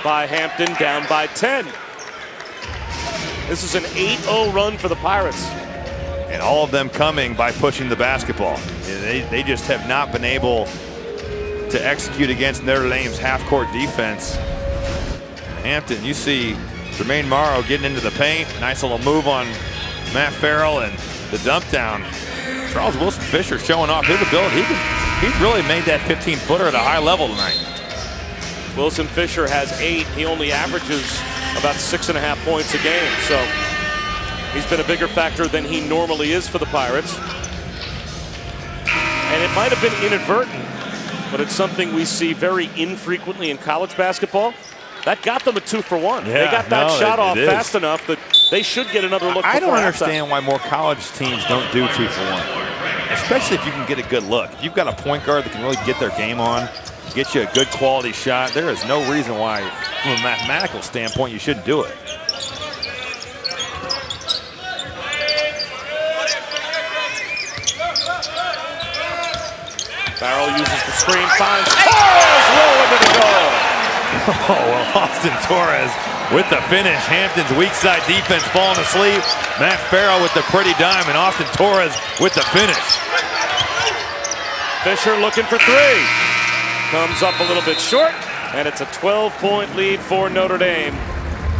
by Hampton, down by 10. This is an 8-0 run for the Pirates. And all of them coming by pushing the basketball. They just have not been able to execute against Notre Dame's half-court defense. Hampton, you see Jermaine Morrow getting into the paint. Nice little move on Matt Farrell and the dump down. Charles Wilson Fisher showing off his ability. He's really made that 15-footer at a high level tonight. Wilson Fisher has 8. He only averages about 6.5 points a game. So he's been a bigger factor than he normally is for the Pirates. And it might have been inadvertent, but it's something we see very infrequently in college basketball. That got them a 2-for-1. Yeah, they got that shot off fast enough that they should get another look. I don't understand why more college teams don't do 2-for-1, especially if you can get a good look. If you've got a point guard that can really get their game on, get you a good quality shot, there is no reason why, from a mathematical standpoint, you shouldn't do it. Farrell uses the screen, finds Torres, roll into the goal. Oh, well, Austin Torres with the finish. Hampton's weak side defense falling asleep. Matt Farrell with the pretty dime, and Austin Torres with the finish. Fisher looking for 3. Comes up a little bit short, and it's a 12-point lead for Notre Dame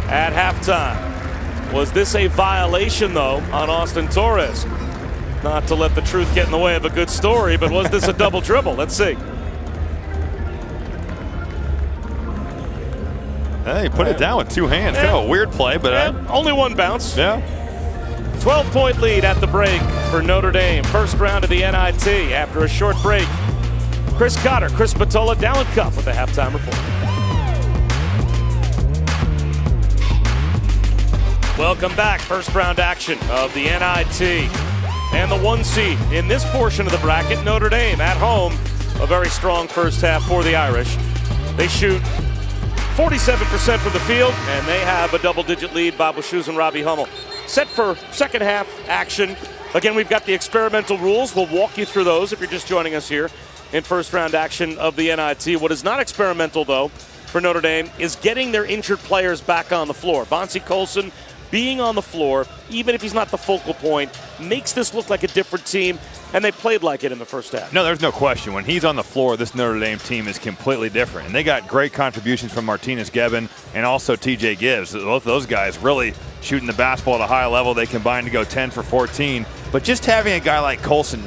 at halftime. Was this a violation, though, on Austin Torres? Not to let the truth get in the way of a good story, but was this a double dribble? Let's see. He put it down with 2 hands. Kind of a weird play, but only one bounce. Yeah. 12-point lead at the break for Notre Dame. First round of the NIT after a short break. Chris Cotter, Chris Patola, Dallin Cuff with the halftime report. Welcome back. First round action of the NIT. And the 1 seed in this portion of the bracket, Notre Dame at home. A very strong first half for the Irish. They shoot 47% from the field, and they have a double-digit lead. Bob Wischusen and Robbie Hummel set for second half action. Again, we've got the experimental rules. We'll walk you through those if you're just joining us here in first round action of the NIT. What is not experimental, though, for Notre Dame is getting their injured players back on the floor. Bonsi Colson being on the floor, even if he's not the focal point, makes this look like a different team, and they played like it in the first half. No, there's no question. When he's on the floor, this Notre Dame team is completely different. And they got great contributions from Martinez Gebben and also TJ Gibbs. Both of those guys really shooting the basketball at a high level. They combined to go 10 for 14. But just having a guy like Colson,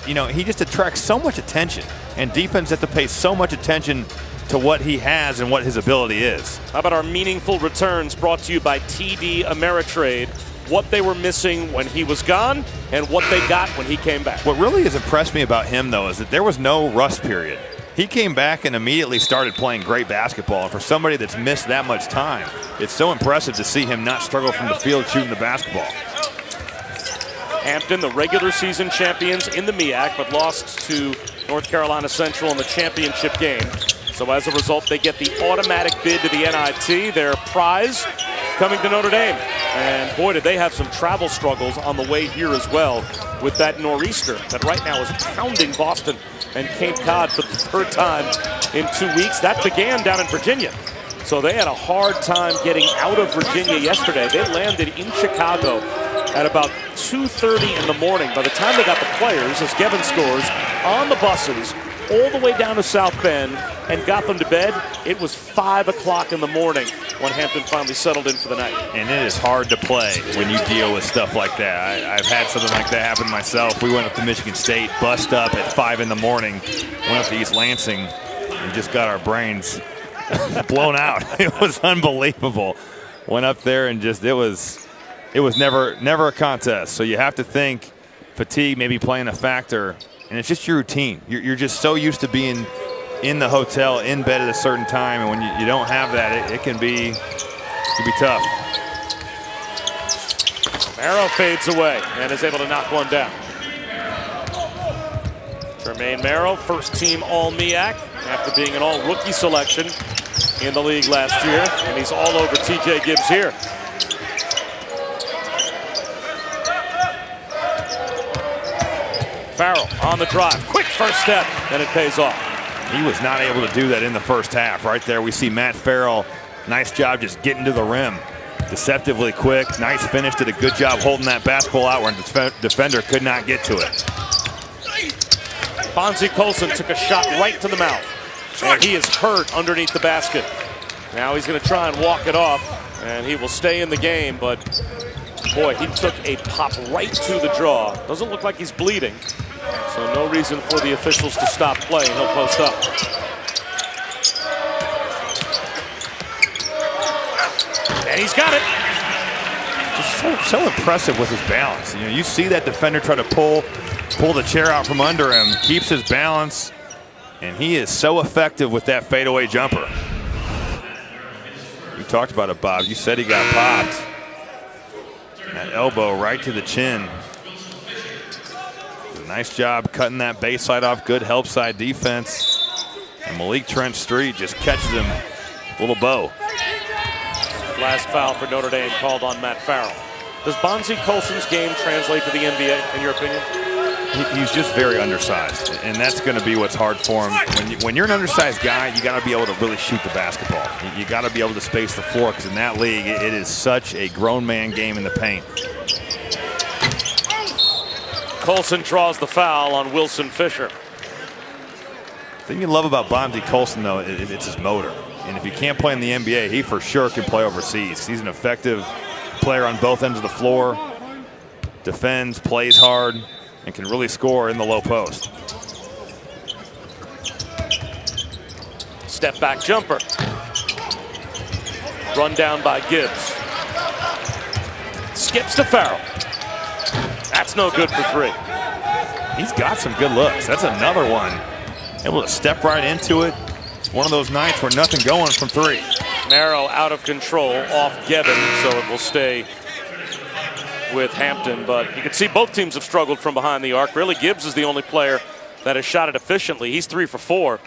you know, he just attracts so much attention. And defense have to pay so much attention to what he has and what his ability is. How about our meaningful returns brought to you by TD Ameritrade? What they were missing when he was gone and what they got when he came back. What really has impressed me about him, though, is that there was no rust period. He came back and immediately started playing great basketball. And for somebody that's missed that much time, it's so impressive to see him not struggle from the field shooting the basketball. Hampton, the regular season champions in the MEAC, but lost to North Carolina Central in the championship game. So as a result, they get the automatic bid to the NIT, their prize coming to Notre Dame. And boy, did they have some travel struggles on the way here as well with that nor'easter that right now is pounding Boston and Cape Cod for the third time in 2 weeks. That began down in Virginia. So they had a hard time getting out of Virginia yesterday. They landed in Chicago at about 2:30 in the morning. By the time they got the players, as Gevin scores, on the buses all the way down to South Bend and got them to bed, it was 5 o'clock in the morning when Hampton finally settled in for the night. And it is hard to play when you deal with stuff like that. I've had something like that happen myself. We went up to Michigan State, bust up at 5 in the morning, went up to East Lansing, and just got our brains blown out. It was unbelievable. Went up there and just, it was never a contest. So you have to think fatigue maybe playing a factor, and it's just your routine. You're just so used to being in the hotel, in bed at a certain time, and when you don't have that, it can be tough. Marrow fades away and is able to knock one down. Jermaine Marrow, first team All-MEAC after being an all-rookie selection in the league last year, and he's all over TJ Gibbs here. Farrell on the drive, quick first step, and it pays off. He was not able to do that in the first half. Right there, we see Matt Farrell. Nice job just getting to the rim. Deceptively quick, nice finish, did a good job holding that basketball out where the defender could not get to it. Bonzie Colson took a shot right to the mouth, and he is hurt underneath the basket. Now he's going to try and walk it off, and he will stay in the game, but boy, he took a pop right to the jaw. Doesn't look like he's bleeding, so no reason for the officials to stop playing. He'll post up. And he's got it. Just so impressive with his balance. You know, you see that defender try to pull the chair out from under him, keeps his balance, and he is so effective with that fadeaway jumper. You talked about it, Bob. You said he got popped. That elbow right to the chin. Nice job cutting that baseline off. Good help side defense. And Malik Trent Street just catches him a little bow. Last foul for Notre Dame called on Matt Farrell. Does Bonzie Colson's game translate to the NBA, in your opinion? He's just very undersized, and that's going to be what's hard for him. When you're an undersized guy, you got to be able to really shoot the basketball. You got to be able to space the floor, because in that league, it is such a grown man game in the paint. Colson draws the foul on Wilson Fisher. The thing you love about Bonzie Colson, though, it's his motor. And if he can't play in the NBA, he for sure can play overseas. He's an effective player on both ends of the floor, defends, plays hard, and can really score in the low post. Step back jumper. Run down by Gibbs. Skips to Farrell. That's no good for three. He's got some good looks. That's another one. Able to step right into it. It's one of those nights where nothing going from three. Marrow out of control off Gevin, so it will stay with Hampton. But you can see both teams have struggled from behind the arc. Really, Gibbs is the only player that has shot it efficiently. He's 3 for 4.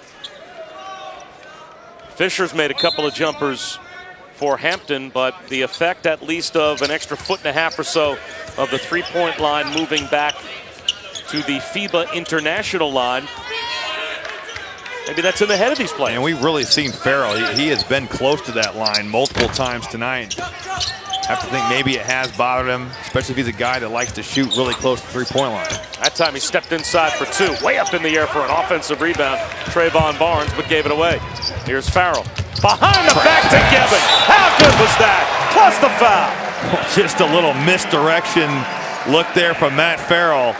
Fisher's made a couple of jumpers for Hampton, but the effect at least of an extra 1.5 feet or so of the three-point line moving back to the FIBA International line. Maybe that's in the head of these players. And we've really seen Farrell. He has been close to that line multiple times tonight. Have to think maybe it has bothered him, especially if he's a guy that likes to shoot really close to the three-point line. That time he stepped inside for 2, way up in the air for an offensive rebound. Trayvon Barnes, but gave it away. Here's Farrell. Behind the back to Gevin. How good was that? Plus the foul. Just a little misdirection look there from Matt Farrell.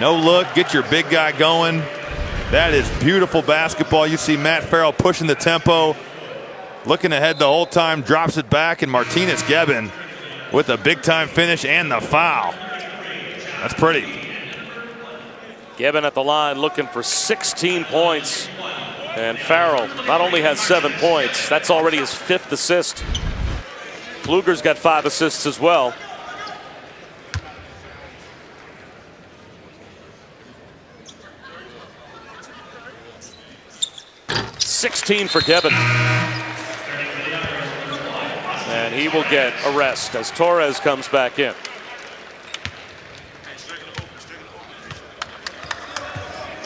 No look, get your big guy going. That is beautiful basketball. You see Matt Farrell pushing the tempo, looking ahead the whole time, drops it back, and Martinez Gevin with a big-time finish and the foul. That's pretty. Gevin at the line looking for 16 points. And Farrell not only has 7 points, that's already his 5th assist. Pfluger's got 5 assists as well. 16 for Gibbon. And he will get a rest as Torres comes back in.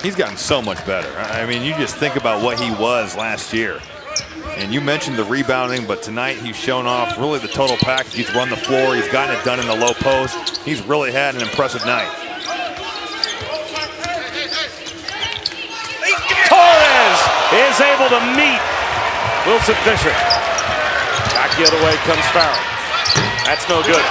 He's gotten so much better. I mean, you just think about what he was last year. And you mentioned the rebounding, but tonight he's shown off really the total package. He's run the floor. He's gotten it done in the low post. He's really had an impressive night. Torres is able to meet Wilson Fisher. Back the other way comes Farrell. That's no good.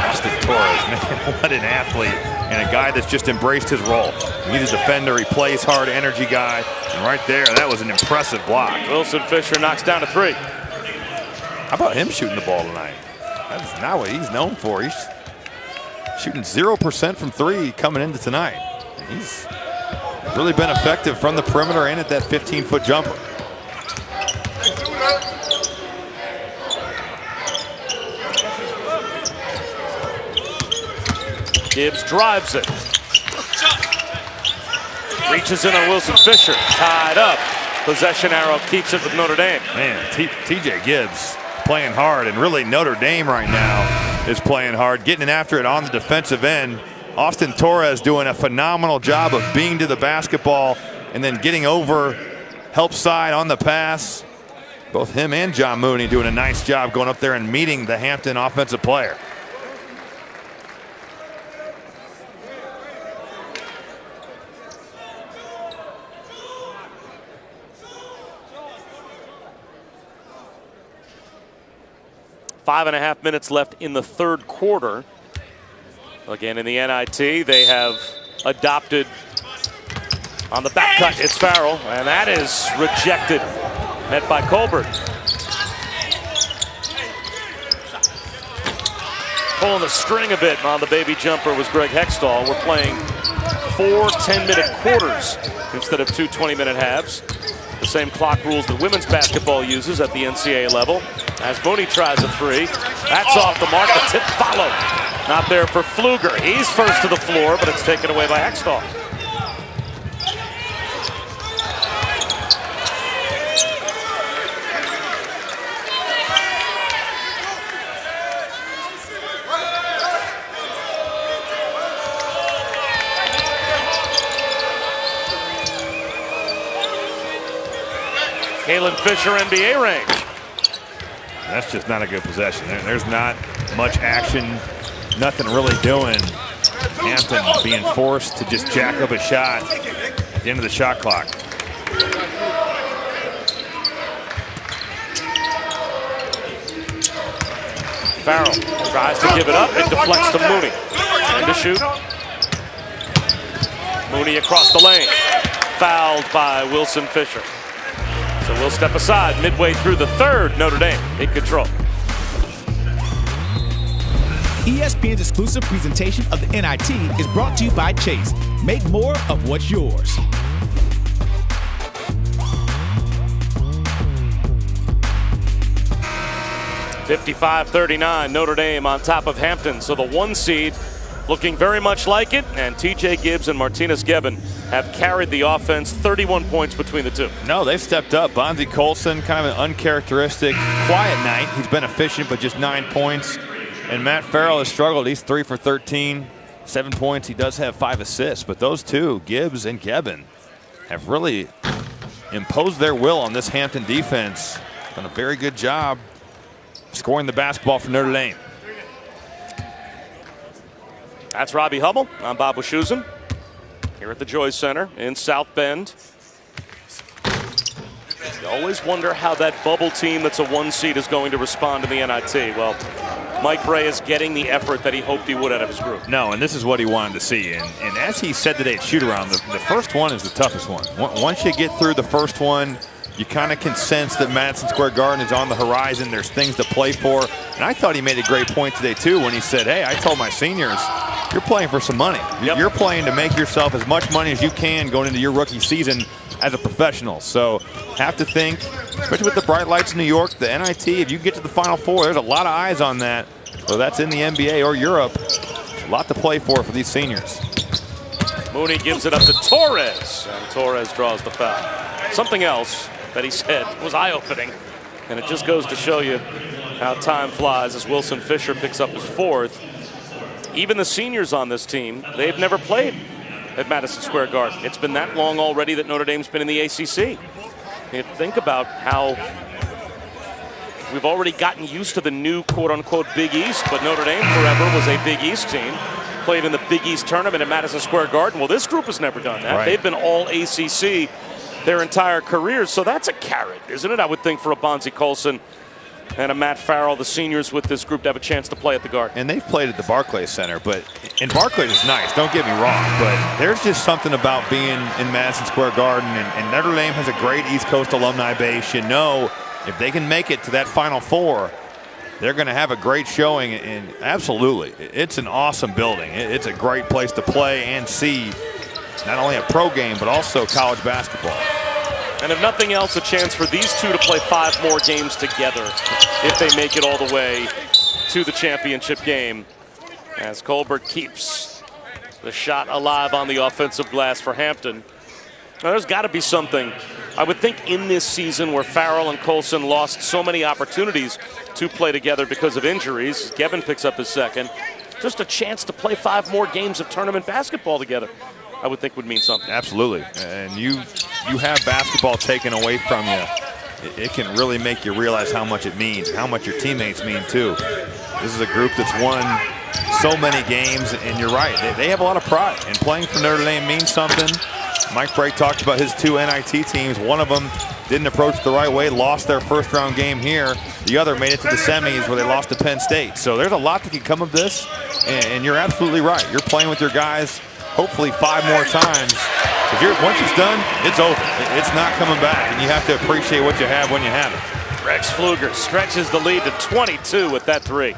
Austin Torres, man, what an athlete. And a guy that's just embraced his role. He's a defender, he plays hard, energy guy. And right there, that was an impressive block. Wilson Fisher knocks down a three. How about him shooting the ball tonight? That's not what he's known for. He's shooting 0% from three coming into tonight. And he's really been effective from the perimeter and at that 15-foot jumper. Gibbs drives it. Reaches in on Wilson Fisher. Tied up. Possession arrow keeps it with Notre Dame. Man, TJ Gibbs playing hard, and really Notre Dame right now is playing hard, getting after it on the defensive end. Austin Torres doing a phenomenal job of being to the basketball and then getting over help side on the pass. Both him and John Mooney doing a nice job going up there and meeting the Hampton offensive player. Five and a half minutes left in the third quarter. Again, in the NIT, they have adopted on the back cut. It's Farrell, and that is rejected. Met by Colbert. Pulling the string a bit on the baby jumper was Greg Hextall. We're playing 4 10-minute quarters instead of 2 20-minute halves. The same clock rules that women's basketball uses at the NCAA level. As Mooney tries a three, that's off the mark. The tip followed. Not there for Pfluger. He's first to the floor, but it's taken away by Hextall. Kalen Fisher, NBA range. That's just not a good possession. There's not much action, nothing really doing. Hampton being forced to just jack up a shot at the end of the shot clock. Farrell tries to give it up. It deflects to Mooney. And to shoot. Mooney across the lane. Fouled by Wilson Fisher. So we'll step aside midway through the third. Notre Dame in control. ESPN's exclusive presentation of the NIT is brought to you by Chase. Make more of what's yours. (55-39) Notre Dame on top of Hampton. So the 1 seed looking very much like it, and TJ Gibbs and Martinez Gibbon have carried the offense. 31 points between the two. No, they've stepped up. Bonzie Colson, kind of an uncharacteristic, quiet night. He's been efficient, but just 9 points. And Matt Farrell has struggled. He's 3 for 13, 7 points. He does have 5 assists, but those two, Gibbs and Gibbon, have really imposed their will on this Hampton defense. Done a very good job scoring the basketball for Notre Dame. That's Robbie Hummel. I'm Bob Wischusen here at the Joyce Center in South Bend. You always wonder how that bubble team that's a 1 seed is going to respond in the NIT. Well, Mike Bray is getting the effort that he hoped he would out of his group. No, and this is what he wanted to see. And as he said today at shoot-around, the first one is the toughest one. Once you get through the first one, you kind of can sense that Madison Square Garden is on the horizon. There's things to play for. And I thought he made a great point today, too, when he said, hey, I told my seniors, you're playing for some money. Yep. You're playing to make yourself as much money as you can going into your rookie season as a professional. So have to think, especially with the bright lights in New York, the NIT, if you get to the Final Four, there's a lot of eyes on that. So that's in the NBA or Europe. A lot to play for these seniors. Mooney gives it up to Torres, and Torres draws the foul. Something else that he said was eye-opening, and it just goes to show you how time flies as Wilson Fisher picks up his fourth. Even the seniors on this team, they've never played at Madison Square Garden. It's been that long already that Notre Dame's been in the ACC. You think about how we've already gotten used to the new quote-unquote Big East, but Notre Dame forever was a Big East team. Played in the Big East tournament at Madison Square Garden. Well, this group has never done that. Right. They've been all ACC their entire careers, so that's a carrot, isn't it? I would think for a Bonzie Colson and a Matt Farrell, the seniors with this group, to have a chance to play at the Garden. And they've played at the Barclays Center, and Barclays is nice, don't get me wrong, but there's just something about being in Madison Square Garden, and Notre Dame has a great East Coast alumni base. You know, if they can make it to that Final Four, they're going to have a great showing, and absolutely, it's an awesome building. It's a great place to play and see not only a pro game, but also college basketball. And if nothing else, a chance for these two to play 5 more games together if they make it all the way to the championship game, as Colbert keeps the shot alive on the offensive glass for Hampton. Now, there's got to be something, I would think, in this season where Farrell and Colson lost so many opportunities to play together because of injuries. Gavin picks up his second. Just a chance to play 5 more games of tournament basketball together, I would think would mean something. Absolutely. And you have basketball taken away from you. It can really make you realize how much it means, how much your teammates mean too. This is a group that's won so many games, and you're right, they have a lot of pride. And playing for Notre Dame means something. Mike Brake talked about his 2 NIT teams. One of them didn't approach the right way, lost their first round game here. The other made it to the semis where they lost to Penn State. So there's a lot that can come of this, and you're absolutely right. You're playing with your guys hopefully 5 more times. Once it's done, it's over. It's not coming back, and you have to appreciate what you have when you have it. Rex Pfluger stretches the lead to 22 with that 3.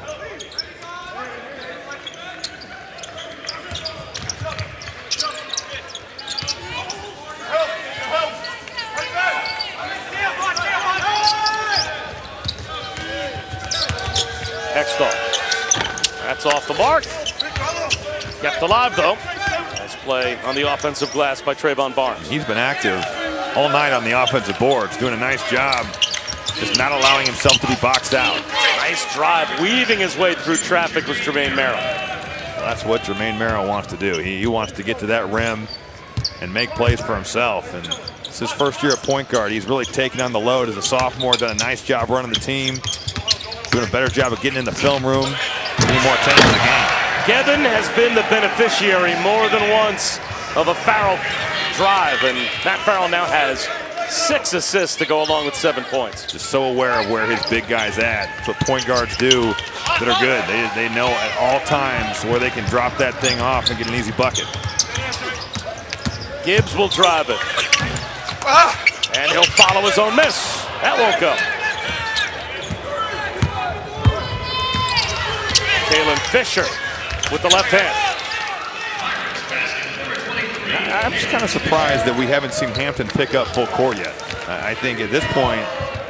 Hextall. That's off the mark. Kept alive, though. Nice play on the offensive glass by Trayvon Barnes. He's been active all night on the offensive boards, doing a nice job, just not allowing himself to be boxed out. Nice drive, weaving his way through traffic was Jermaine Merrill. Well, that's what Jermaine Merrill wants to do. He wants to get to that rim and make plays for himself. And it's his first year at point guard. He's really taken on the load as a sophomore, done a nice job running the team, doing a better job of getting in the film room, getting more attention to the game. Kevin has been the beneficiary more than once of a Farrell drive, and Matt Farrell now has 6 assists to go along with 7 points. Just so aware of where his big guy's at. That's what point guards do that are good. They know at all times where they can drop that thing off and get an easy bucket. Gibbs will drive it. And he'll follow his own miss. That won't go. Kalen Fisher with the left hand. I'm just kind of surprised that we haven't seen Hampton pick up full court yet. I think at this point,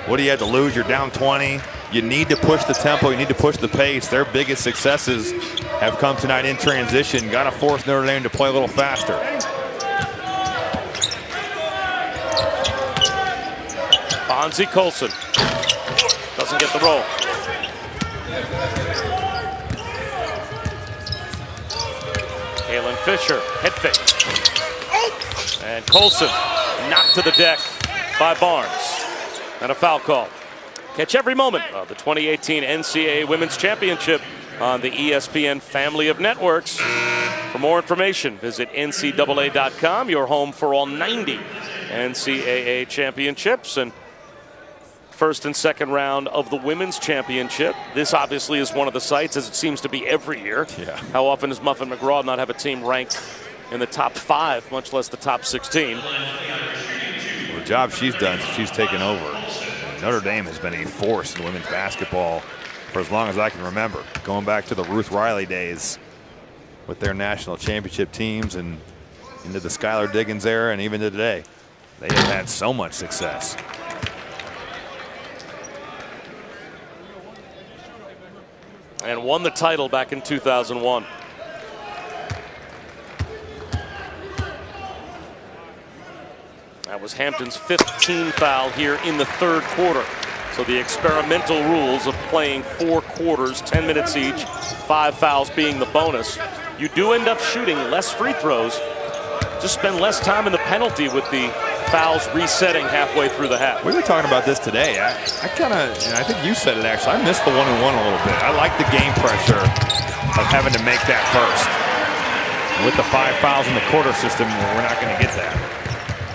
what do you have to lose? You're down 20. You need to push the tempo. You need to push the pace. Their biggest successes have come tonight in transition. Got to force Notre Dame to play a little faster. Bonzie Colson doesn't get the roll. Kalen Fisher, head fake. And Colson knocked to the deck by Barnes. And a foul call. Catch every moment of the 2018 NCAA Women's Championship on the ESPN family of networks. For more information, visit ncaa.com, your home for all 90 NCAA championships. And first and second round of the Women's Championship. This obviously is one of the sites, as it seems to be every year. Yeah. How often does Muffin McGraw not have a team ranked in the top 5, much less the top 16? Well, the job she's done since she's taken over. Notre Dame has been a force in women's basketball for as long as I can remember. Going back to the Ruth Riley days with their national championship teams and into the Skylar Diggins era and even to today. They have had so much success. And won the title back in 2001. was Hampton's 15th foul here in the third quarter. So the experimental rules of playing 4 quarters, 10 minutes each, 5 fouls being the bonus. You do end up shooting less free throws, just spend less time in the penalty with the fouls resetting halfway through the half. We were talking about this today. I think you said it actually. I missed the 1-and-1 a little bit. I like the game pressure of having to make that first. With the 5 fouls in the quarter system, we're not going to get that.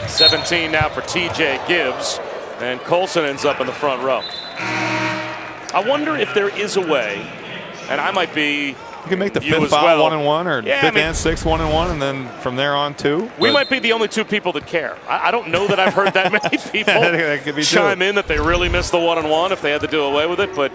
17 now for TJ Gibbs, and Colson ends up in the front row. I wonder if there is a way, and I might be. You can make the 5th foul 1-and-1, or yeah, 5th and 6th 1-and-1, and then from there on 2. We might be the only 2 people that care. I don't know that I've heard that many people that could be chime in that they really missed the 1-and-1 if they had to do away with it. But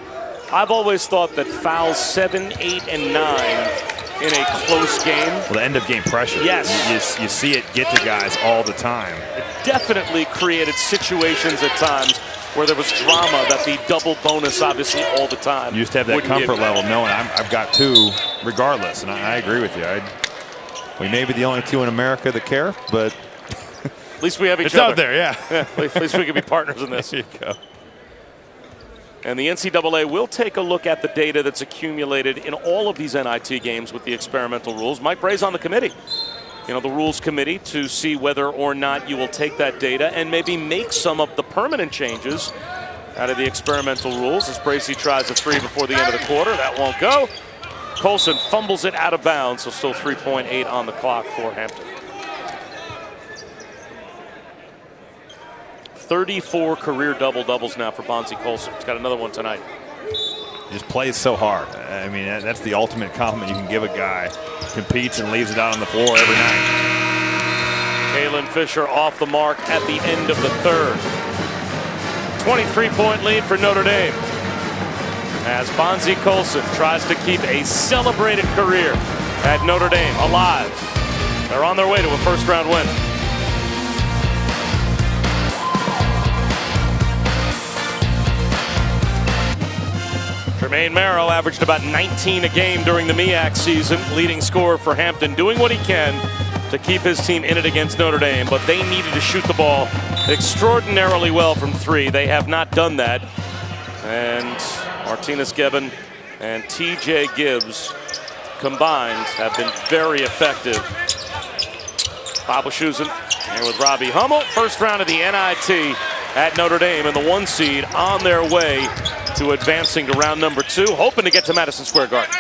I've always thought that fouls 7, 8, and 9 in a close game. Well, the end of game pressure. Yes. You see it get to guys all the time. It definitely created situations at times where there was drama that the double bonus obviously all the time. You just have that comfort level knowing I've got 2 regardless, and I agree with you. We may be the only 2 in America that care, but at least we have each it's other. Out there, yeah. At least we can be partners in this. There you go. And the NCAA will take a look at the data that's accumulated in all of these NIT games with the experimental rules. Mike Bray's on the committee, the rules committee, to see whether or not you will take that data and maybe make some of the permanent changes out of the experimental rules. As Bracey tries a 3 before the end of the quarter, that won't go. Colson fumbles it out of bounds, so still 3.8 on the clock for Hampton. 34 career double-doubles now for Bonzi Colson. He's got another one tonight. He just plays so hard. I mean, that's the ultimate compliment you can give a guy. Competes and leaves it out on the floor every night. Kalen Fisher off the mark at the end of the third. 23-point lead for Notre Dame, as Bonzi Colson tries to keep a celebrated career at Notre Dame alive. They're on their way to a first-round win. Jermaine Merrill averaged about 19 a game during the MEAC season, leading scorer for Hampton, doing what he can to keep his team in it against Notre Dame, but they needed to shoot the ball extraordinarily well from 3. They have not done that. And Martinez Gebben and TJ Gibbs combined have been very effective. Babelshusen here with Robbie Hummel. First round of the NIT at Notre Dame, and the 1 seed on their way to advancing to round number 2, hoping to get to Madison Square Garden.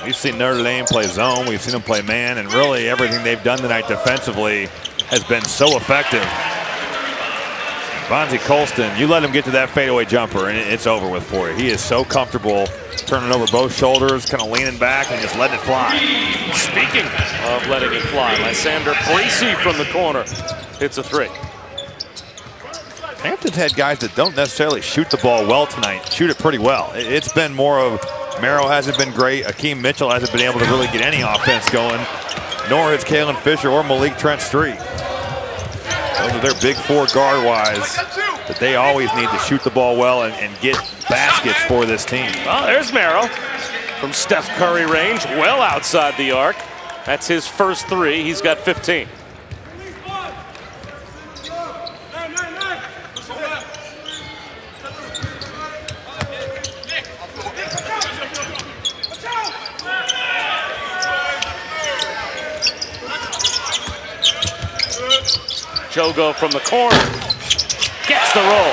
We've seen Notre Dame play zone, we've seen them play man, and really everything they've done tonight defensively has been so effective. Bonzi Colson, you let him get to that fadeaway jumper and it's over with for you. He is so comfortable turning over both shoulders, kind of leaning back and just letting it fly. Speaking of letting it fly, Lysander Bracey from the corner hits a 3. Hampton's had guys that don't necessarily shoot the ball well tonight, shoot it pretty well. It's been more of Merrill hasn't been great, Akeem Mitchell hasn't been able to really get any offense going, nor has Kalen Fisher or Malik Trent Street. Those are their big 4 guard-wise that they always need to shoot the ball well and get baskets for this team. Well, there's Merrill from Steph Curry range, well outside the arc. That's his first 3. He's got 15. Jogo from the corner gets the roll.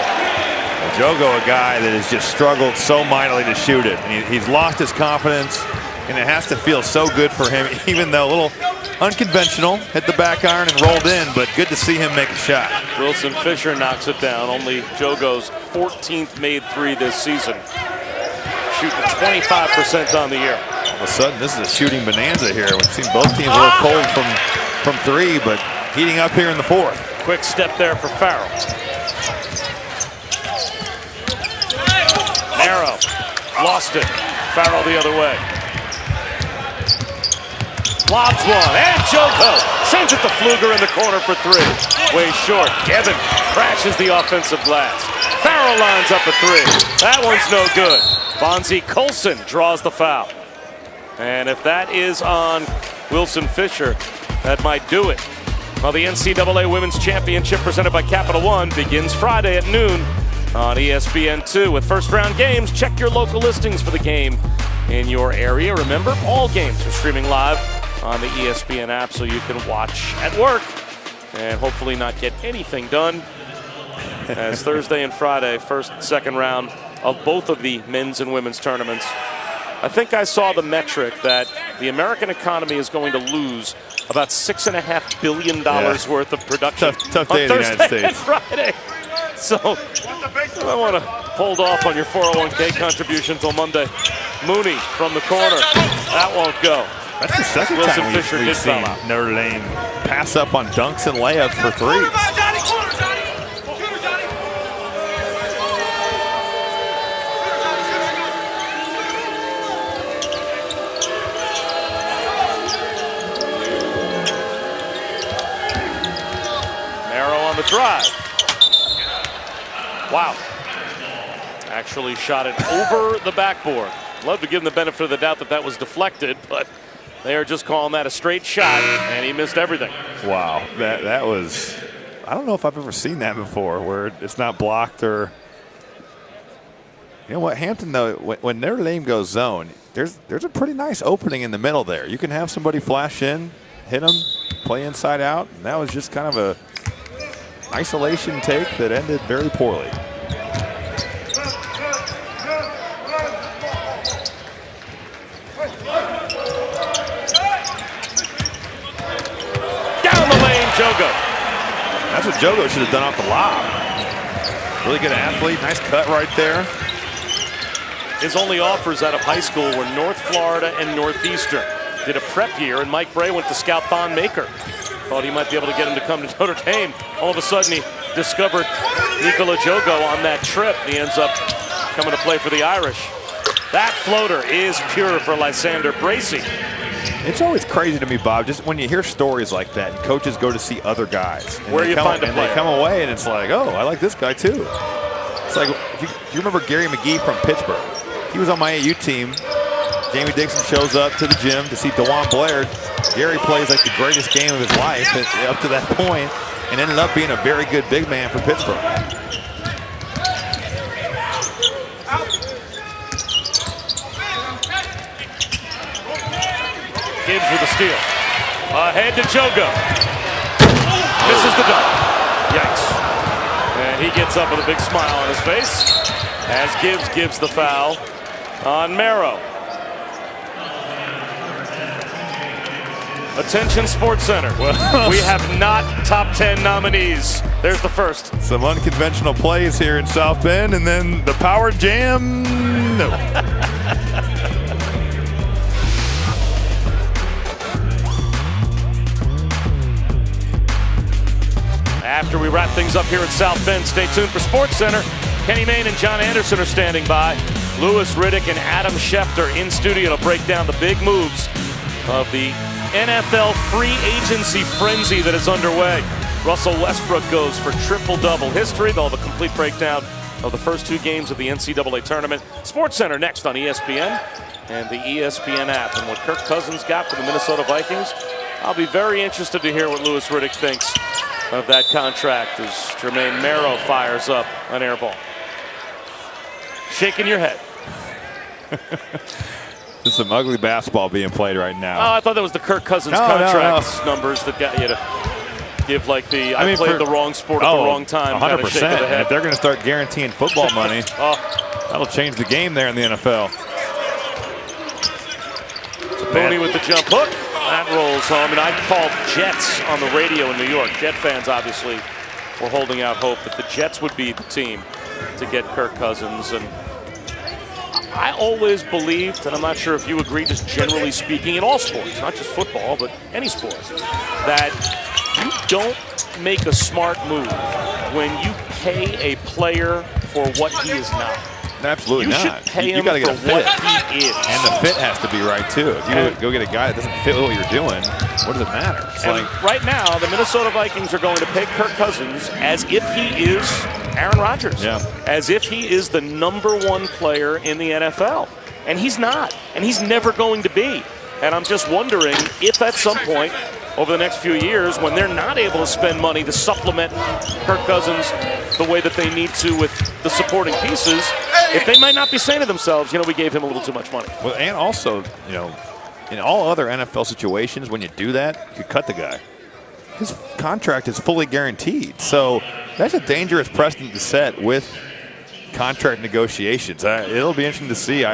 Jogo, a guy that has just struggled so mightily to shoot it. And he's lost his confidence, and it has to feel so good for him, even though a little unconventional, hit the back iron and rolled in, but good to see him make a shot. Wilson Fisher knocks it down. Only Jogo's 14th made 3 this season. Shooting 25% on the year. All of a sudden, this is a shooting bonanza here. We've seen both teams a little cold from 3, but heating up here in the 4th. Quick step there for Farrell. Narrow, lost it. Farrell the other way. Lobs one, and Jogo sends it to Pfluger in the corner for 3. Way short. Gebben crashes the offensive glass. Farrell lines up a 3. That one's no good. Bonzi Colson draws the foul. And if that is on Wilson Fisher, that might do it. Well, the NCAA Women's Championship presented by Capital One begins Friday at noon on ESPN2. With first-round games, check your local listings for the game in your area. Remember, all games are streaming live on the ESPN app, so you can watch at work and hopefully not get anything done. As Thursday and Friday, first and second round of both of the men's and women's tournaments. I think I saw the metric that the American economy is going to lose about $6.5 billion worth of production tough day on in the United Thursday States. and Friday. So I want to hold off on your 401k contribution until Monday. Mooney from the corner. That won't go. That's the second Wilson time Fisher we've did seen foul out. Notre Dame pass up on dunks and layups for threes. The drive. Wow. Actually shot it over the backboard. Love to give him the benefit of the doubt that that was deflected, but they are just calling that a straight shot, and he missed everything. Wow. That was, I don't know if I've ever seen that before, where it's not blocked or. You know what, Hampton, though, when Notre Dame goes zone, there's a pretty nice opening in the middle there. You can have somebody flash in, hit them, play inside out, and that was just kind of a isolation take that ended very poorly. Down the lane, Jogo. That's what Jogo should have done off the lob. Really good athlete, nice cut right there. His only offers out of high school were North Florida and Northeastern. Did a prep year, and Mike Bray went to scout Thon Maker. Thought he might be able to get him to come to Notre Dame. All of a sudden, he discovered Nikola Jogo on that trip. He ends up coming to play for the Irish. That floater is pure for Lysander Bracey. It's always crazy to me, Bob, just when you hear stories like that, and coaches go to see other guys. Where you find a player. They come away, and it's like, oh, I like this guy, too. It's like, if you remember Gary McGee from Pittsburgh? He was on my AU team. Jamie Dixon shows up to the gym to see DeJuan Blair. Gary plays like the greatest game of his life up to that point and ended up being a very good big man for Pittsburgh. Gibbs with a steal. Ahead to Jogo. Misses the dunk. Yikes. And he gets up with a big smile on his face as Gibbs gives the foul on Merrow. Attention Sports Center. We have not top 10 nominees. There's the first. Some unconventional plays here in South Bend, and then the power jam. No. After we wrap things up here at South Bend, stay tuned for Sports Center. Kenny Mayne and John Anderson are standing by. Lewis Riddick and Adam Schefter in studio to break down the big moves of the NFL free agency frenzy that is underway. Russell Westbrook goes for triple-double history. They'll have a complete breakdown of the first two games of the NCAA tournament. Sports Center next on ESPN and the ESPN app. And what Kirk Cousins got for the Minnesota Vikings, I'll be very interested to hear what Lewis Riddick thinks of that contract as Jermaine Merrow fires up an air ball. Shaking your head. There's some ugly basketball being played right now. Oh, I thought that was the Kirk Cousins contract numbers that got you to give like the I played the wrong sport at the wrong time. 100%. Kind of shake of the head. If they're going to start guaranteeing football money, that'll change the game there in the NFL. Mooney with the jump hook. That rolls home. And I called Jets on the radio in New York. Jet fans obviously were holding out hope that the Jets would be the team to get Kirk Cousins. And I always believed, and I'm not sure if you agree, just generally speaking in all sports, not just football, but any sport, that you don't make a smart move when you pay a player for what he is not. Absolutely you not. You should pay him gotta for get a fit. what he is. And the fit has to be right, too. If you go get a guy that doesn't fit what you're doing, what does it matter? It's like, right now, the Minnesota Vikings are going to pay Kirk Cousins as if he is Aaron Rodgers. Yeah. As if he is the #1 player in the NFL. And he's not. And he's never going to be. And I'm just wondering if at some point over the next few years when they're not able to spend money to supplement Kirk Cousins the way that they need to with the supporting pieces, if they might not be saying to themselves, we gave him a little too much money. Well, and also, in all other NFL situations, when you do that, you cut the guy. His contract is fully guaranteed. So that's a dangerous precedent to set with contract negotiations. It'll be interesting to see.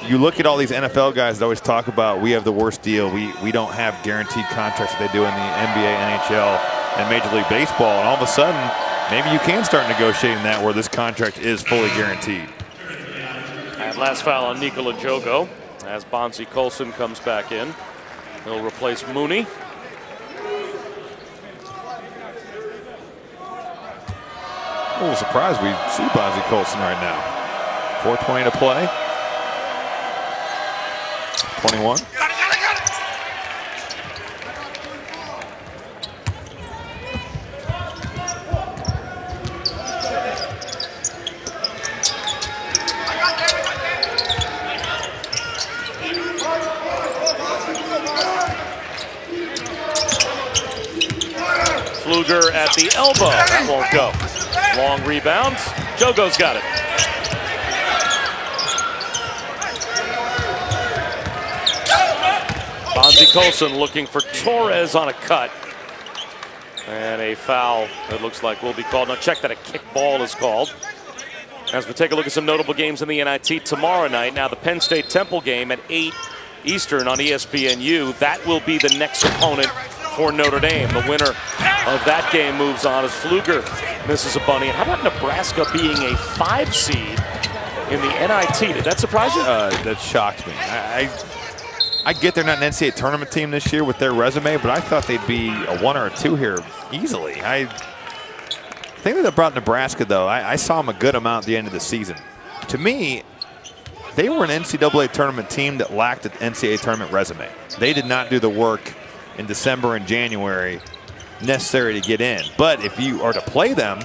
You look at all these NFL guys that always talk about we have the worst deal. We don't have guaranteed contracts that they do in the NBA, NHL, and Major League Baseball. And all of a sudden, maybe you can start negotiating that where this contract is fully guaranteed. And last foul on Nikola Jogo as Bonzie Colson comes back in. He'll replace Mooney. A little surprised we see Bonzie Colson right now. 4:20 to play. 21. Pfluger at the elbow. That won't go. Long rebound. Jogo's got it. Bonzie Colson looking for Torres on a cut. And a foul that looks like will be called. Now check that a kick ball is called. As we take a look at some notable games in the NIT tomorrow night. Now the Penn State Temple game at 8 Eastern on ESPNU. That will be the next opponent for Notre Dame. The winner of that game moves on as Pfluger misses a bunny. And how about Nebraska being a 5 seed in the NIT? Did that surprise you? That shocked me. I get they're not an NCAA tournament team this year with their resume, but I thought they'd be a 1 or a 2 here easily. I think that brought Nebraska, though. I saw them a good amount at the end of the season. To me, they were an NCAA tournament team that lacked an NCAA tournament resume. They did not do the work in December and January necessary to get in. But if you are to play them,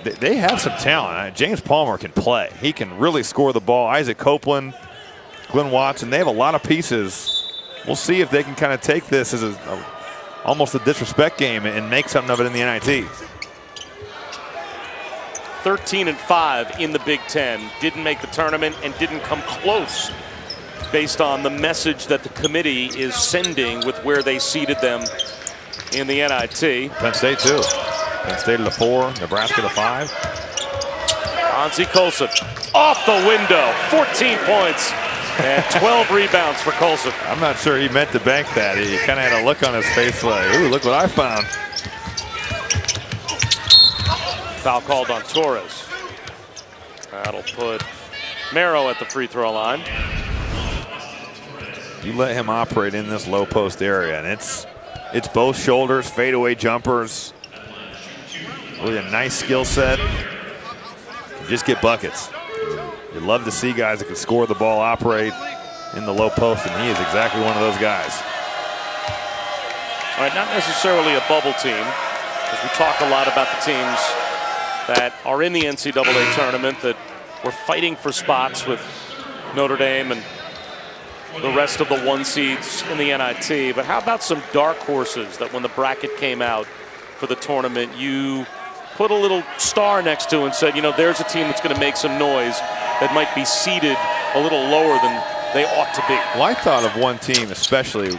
they have some talent. James Palmer can play. He can really score the ball. Isaac Copeland, Glenn Watson, they have a lot of pieces. We'll see if they can kind of take this as almost a disrespect game and make something of it in the NIT. 13-5 in the Big Ten. Didn't make the tournament and didn't come close based on the message that the committee is sending with where they seeded them in the NIT. Penn State too. Penn State to the 4, Nebraska to 5. Bonzie Colson off the window, 14 points and 12 rebounds for Colson. I'm not sure he meant to bank that. He kind of had a look on his face like, ooh, look what I found. Foul called on Torres. That'll put Merrow at the free throw line. You let him operate in this low post area, and it's both shoulders, fadeaway jumpers. Really a nice skill set. You just get buckets. You love to see guys that can score the ball, operate in the low post, and he is exactly one of those guys. All right, not necessarily a bubble team, because we talk a lot about the teams that are in the NCAA tournament that were fighting for spots with Notre Dame and the rest of the 1 seeds in the NIT. But how about some dark horses that when the bracket came out for the tournament, you put a little star next to and said, there's a team that's going to make some noise that might be seeded a little lower than they ought to be. Well, I thought of one team, especially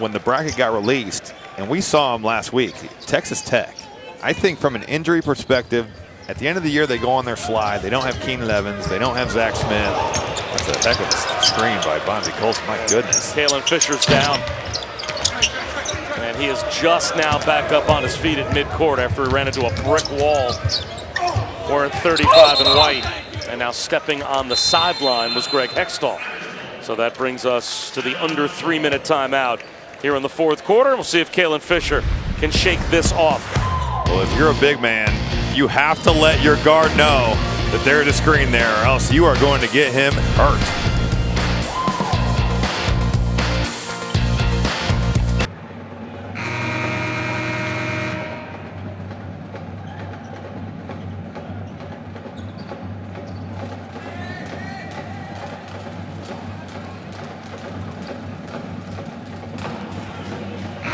when the bracket got released, and we saw them last week, Texas Tech. I think from an injury perspective, at the end of the year, they go on their slide. They don't have Keenan Evans. They don't have Zach Smith. That's a heck of a screen by Bonzie Colson. My goodness. Kalen Fisher's down. And he is just now back up on his feet at midcourt after he ran into a brick wall. Wearing 35 and white. And now stepping on the sideline was Greg Hextall. So that brings us to the under 3-minute timeout here in the 4th quarter. We'll see if Kalen Fisher can shake this off. Well, if you're a big man, you have to let your guard know that there's a screen there, or else you are going to get him hurt.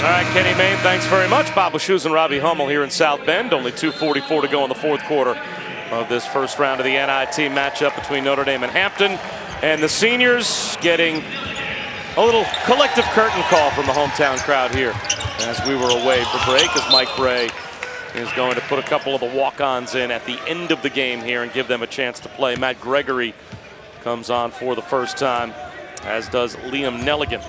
All right, Kenny Mayne, thanks very much. Bob Wischusen and Robbie Hummel here in South Bend. Only 2:44 to go in the fourth quarter of this first round of the NIT matchup between Notre Dame and Hampton. And the seniors getting a little collective curtain call from the hometown crowd here as we were away for break, as Mike Bray is going to put a couple of the walk-ons in at the end of the game here and give them a chance to play. Matt Gregory comes on for the first time, as does Liam Nelligan.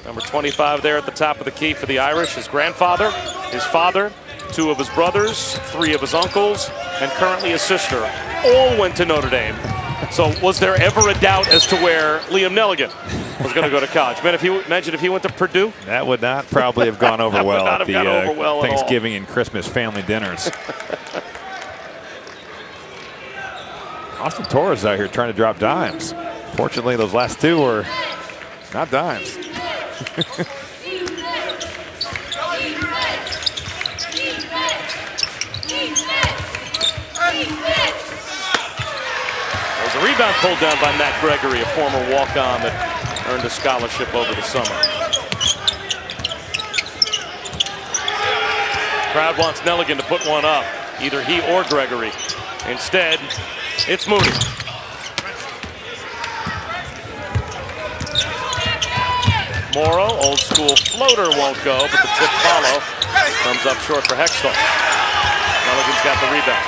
Number 25 there at the top of the key for the Irish. His grandfather, his father, 2 of his brothers, 3 of his uncles, and currently his sister all went to Notre Dame. So was there ever a doubt as to where Liam Nelligan was going to go to college? Man, imagine if he went to Purdue. That would not probably have gone over well at the well Thanksgiving and Christmas family dinners. Austin Torres out here trying to drop dimes. Fortunately, those last 2 were not dimes. There's a rebound pulled down by Matt Gregory, a former walk-on that earned a scholarship over the summer. Crowd wants Nelligan to put one up, either he or Gregory. Instead, it's Moody. Morrow, old school floater won't go, but the tip follow comes up short for Hextall. Nelligan's got the rebound.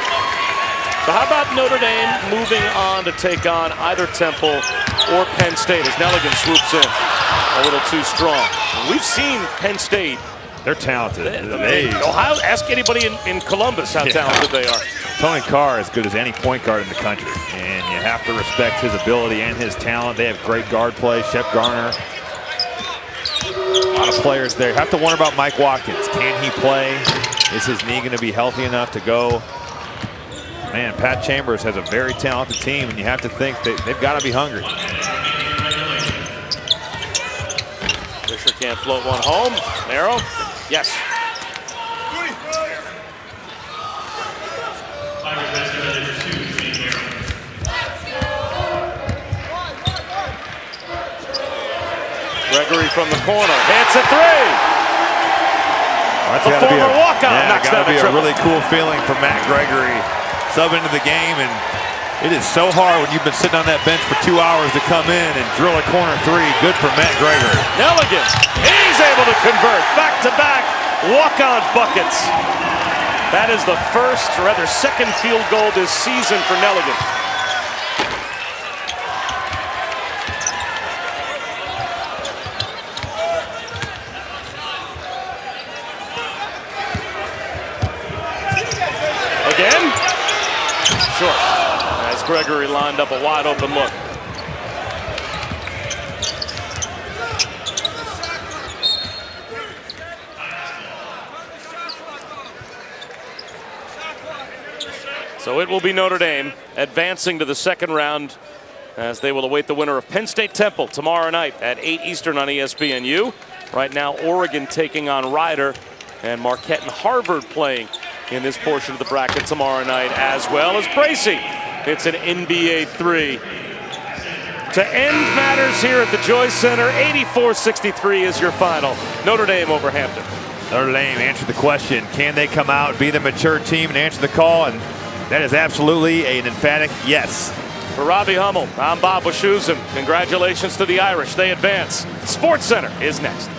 So how about Notre Dame moving on to take on either Temple or Penn State as Nelligan swoops in a little too strong. We've seen Penn State. They're talented. Ohio, ask anybody in Columbus how talented they are. Tony Carr is as good as any point guard in the country, and you have to respect his ability and his talent. They have great guard play. Shep Garner. A lot of players there. You have to wonder about Mike Watkins. Can he play? Is his knee going to be healthy enough to go? Man, Pat Chambers has a very talented team, and you have to think that they've got to be hungry. Fisher can't float one home. Narrow. Yes. Gregory from the corner hits a 3. That's the former walk-on knocks down a the triple. Really cool feeling for Matt Gregory, sub into the game, and it is so hard when you've been sitting on that bench for 2 hours to come in and drill a corner 3. Good for Matt Gregory. Nelligan, he's able to convert back-to-back walk-on buckets. That is the first, or rather second field goal this season for Nelligan. Again, short, as Gregory lined up a wide open look. So it will be Notre Dame advancing to the second round as they will await the winner of Penn State Temple tomorrow night at 8 Eastern on ESPNU. Right now, Oregon taking on Rider, and Marquette and Harvard playing in this portion of the bracket tomorrow night, as well as Bracey. It's an NBA 3. To end matters here at the Joyce Center, 84-63 is your final. Notre Dame over Hampton. Notre Dame answered the question, can they come out, be the mature team, and answer the call? And that is absolutely an emphatic yes. For Robbie Hummel, I'm Bob Wischusen. Congratulations to the Irish. They advance. SportsCenter is next.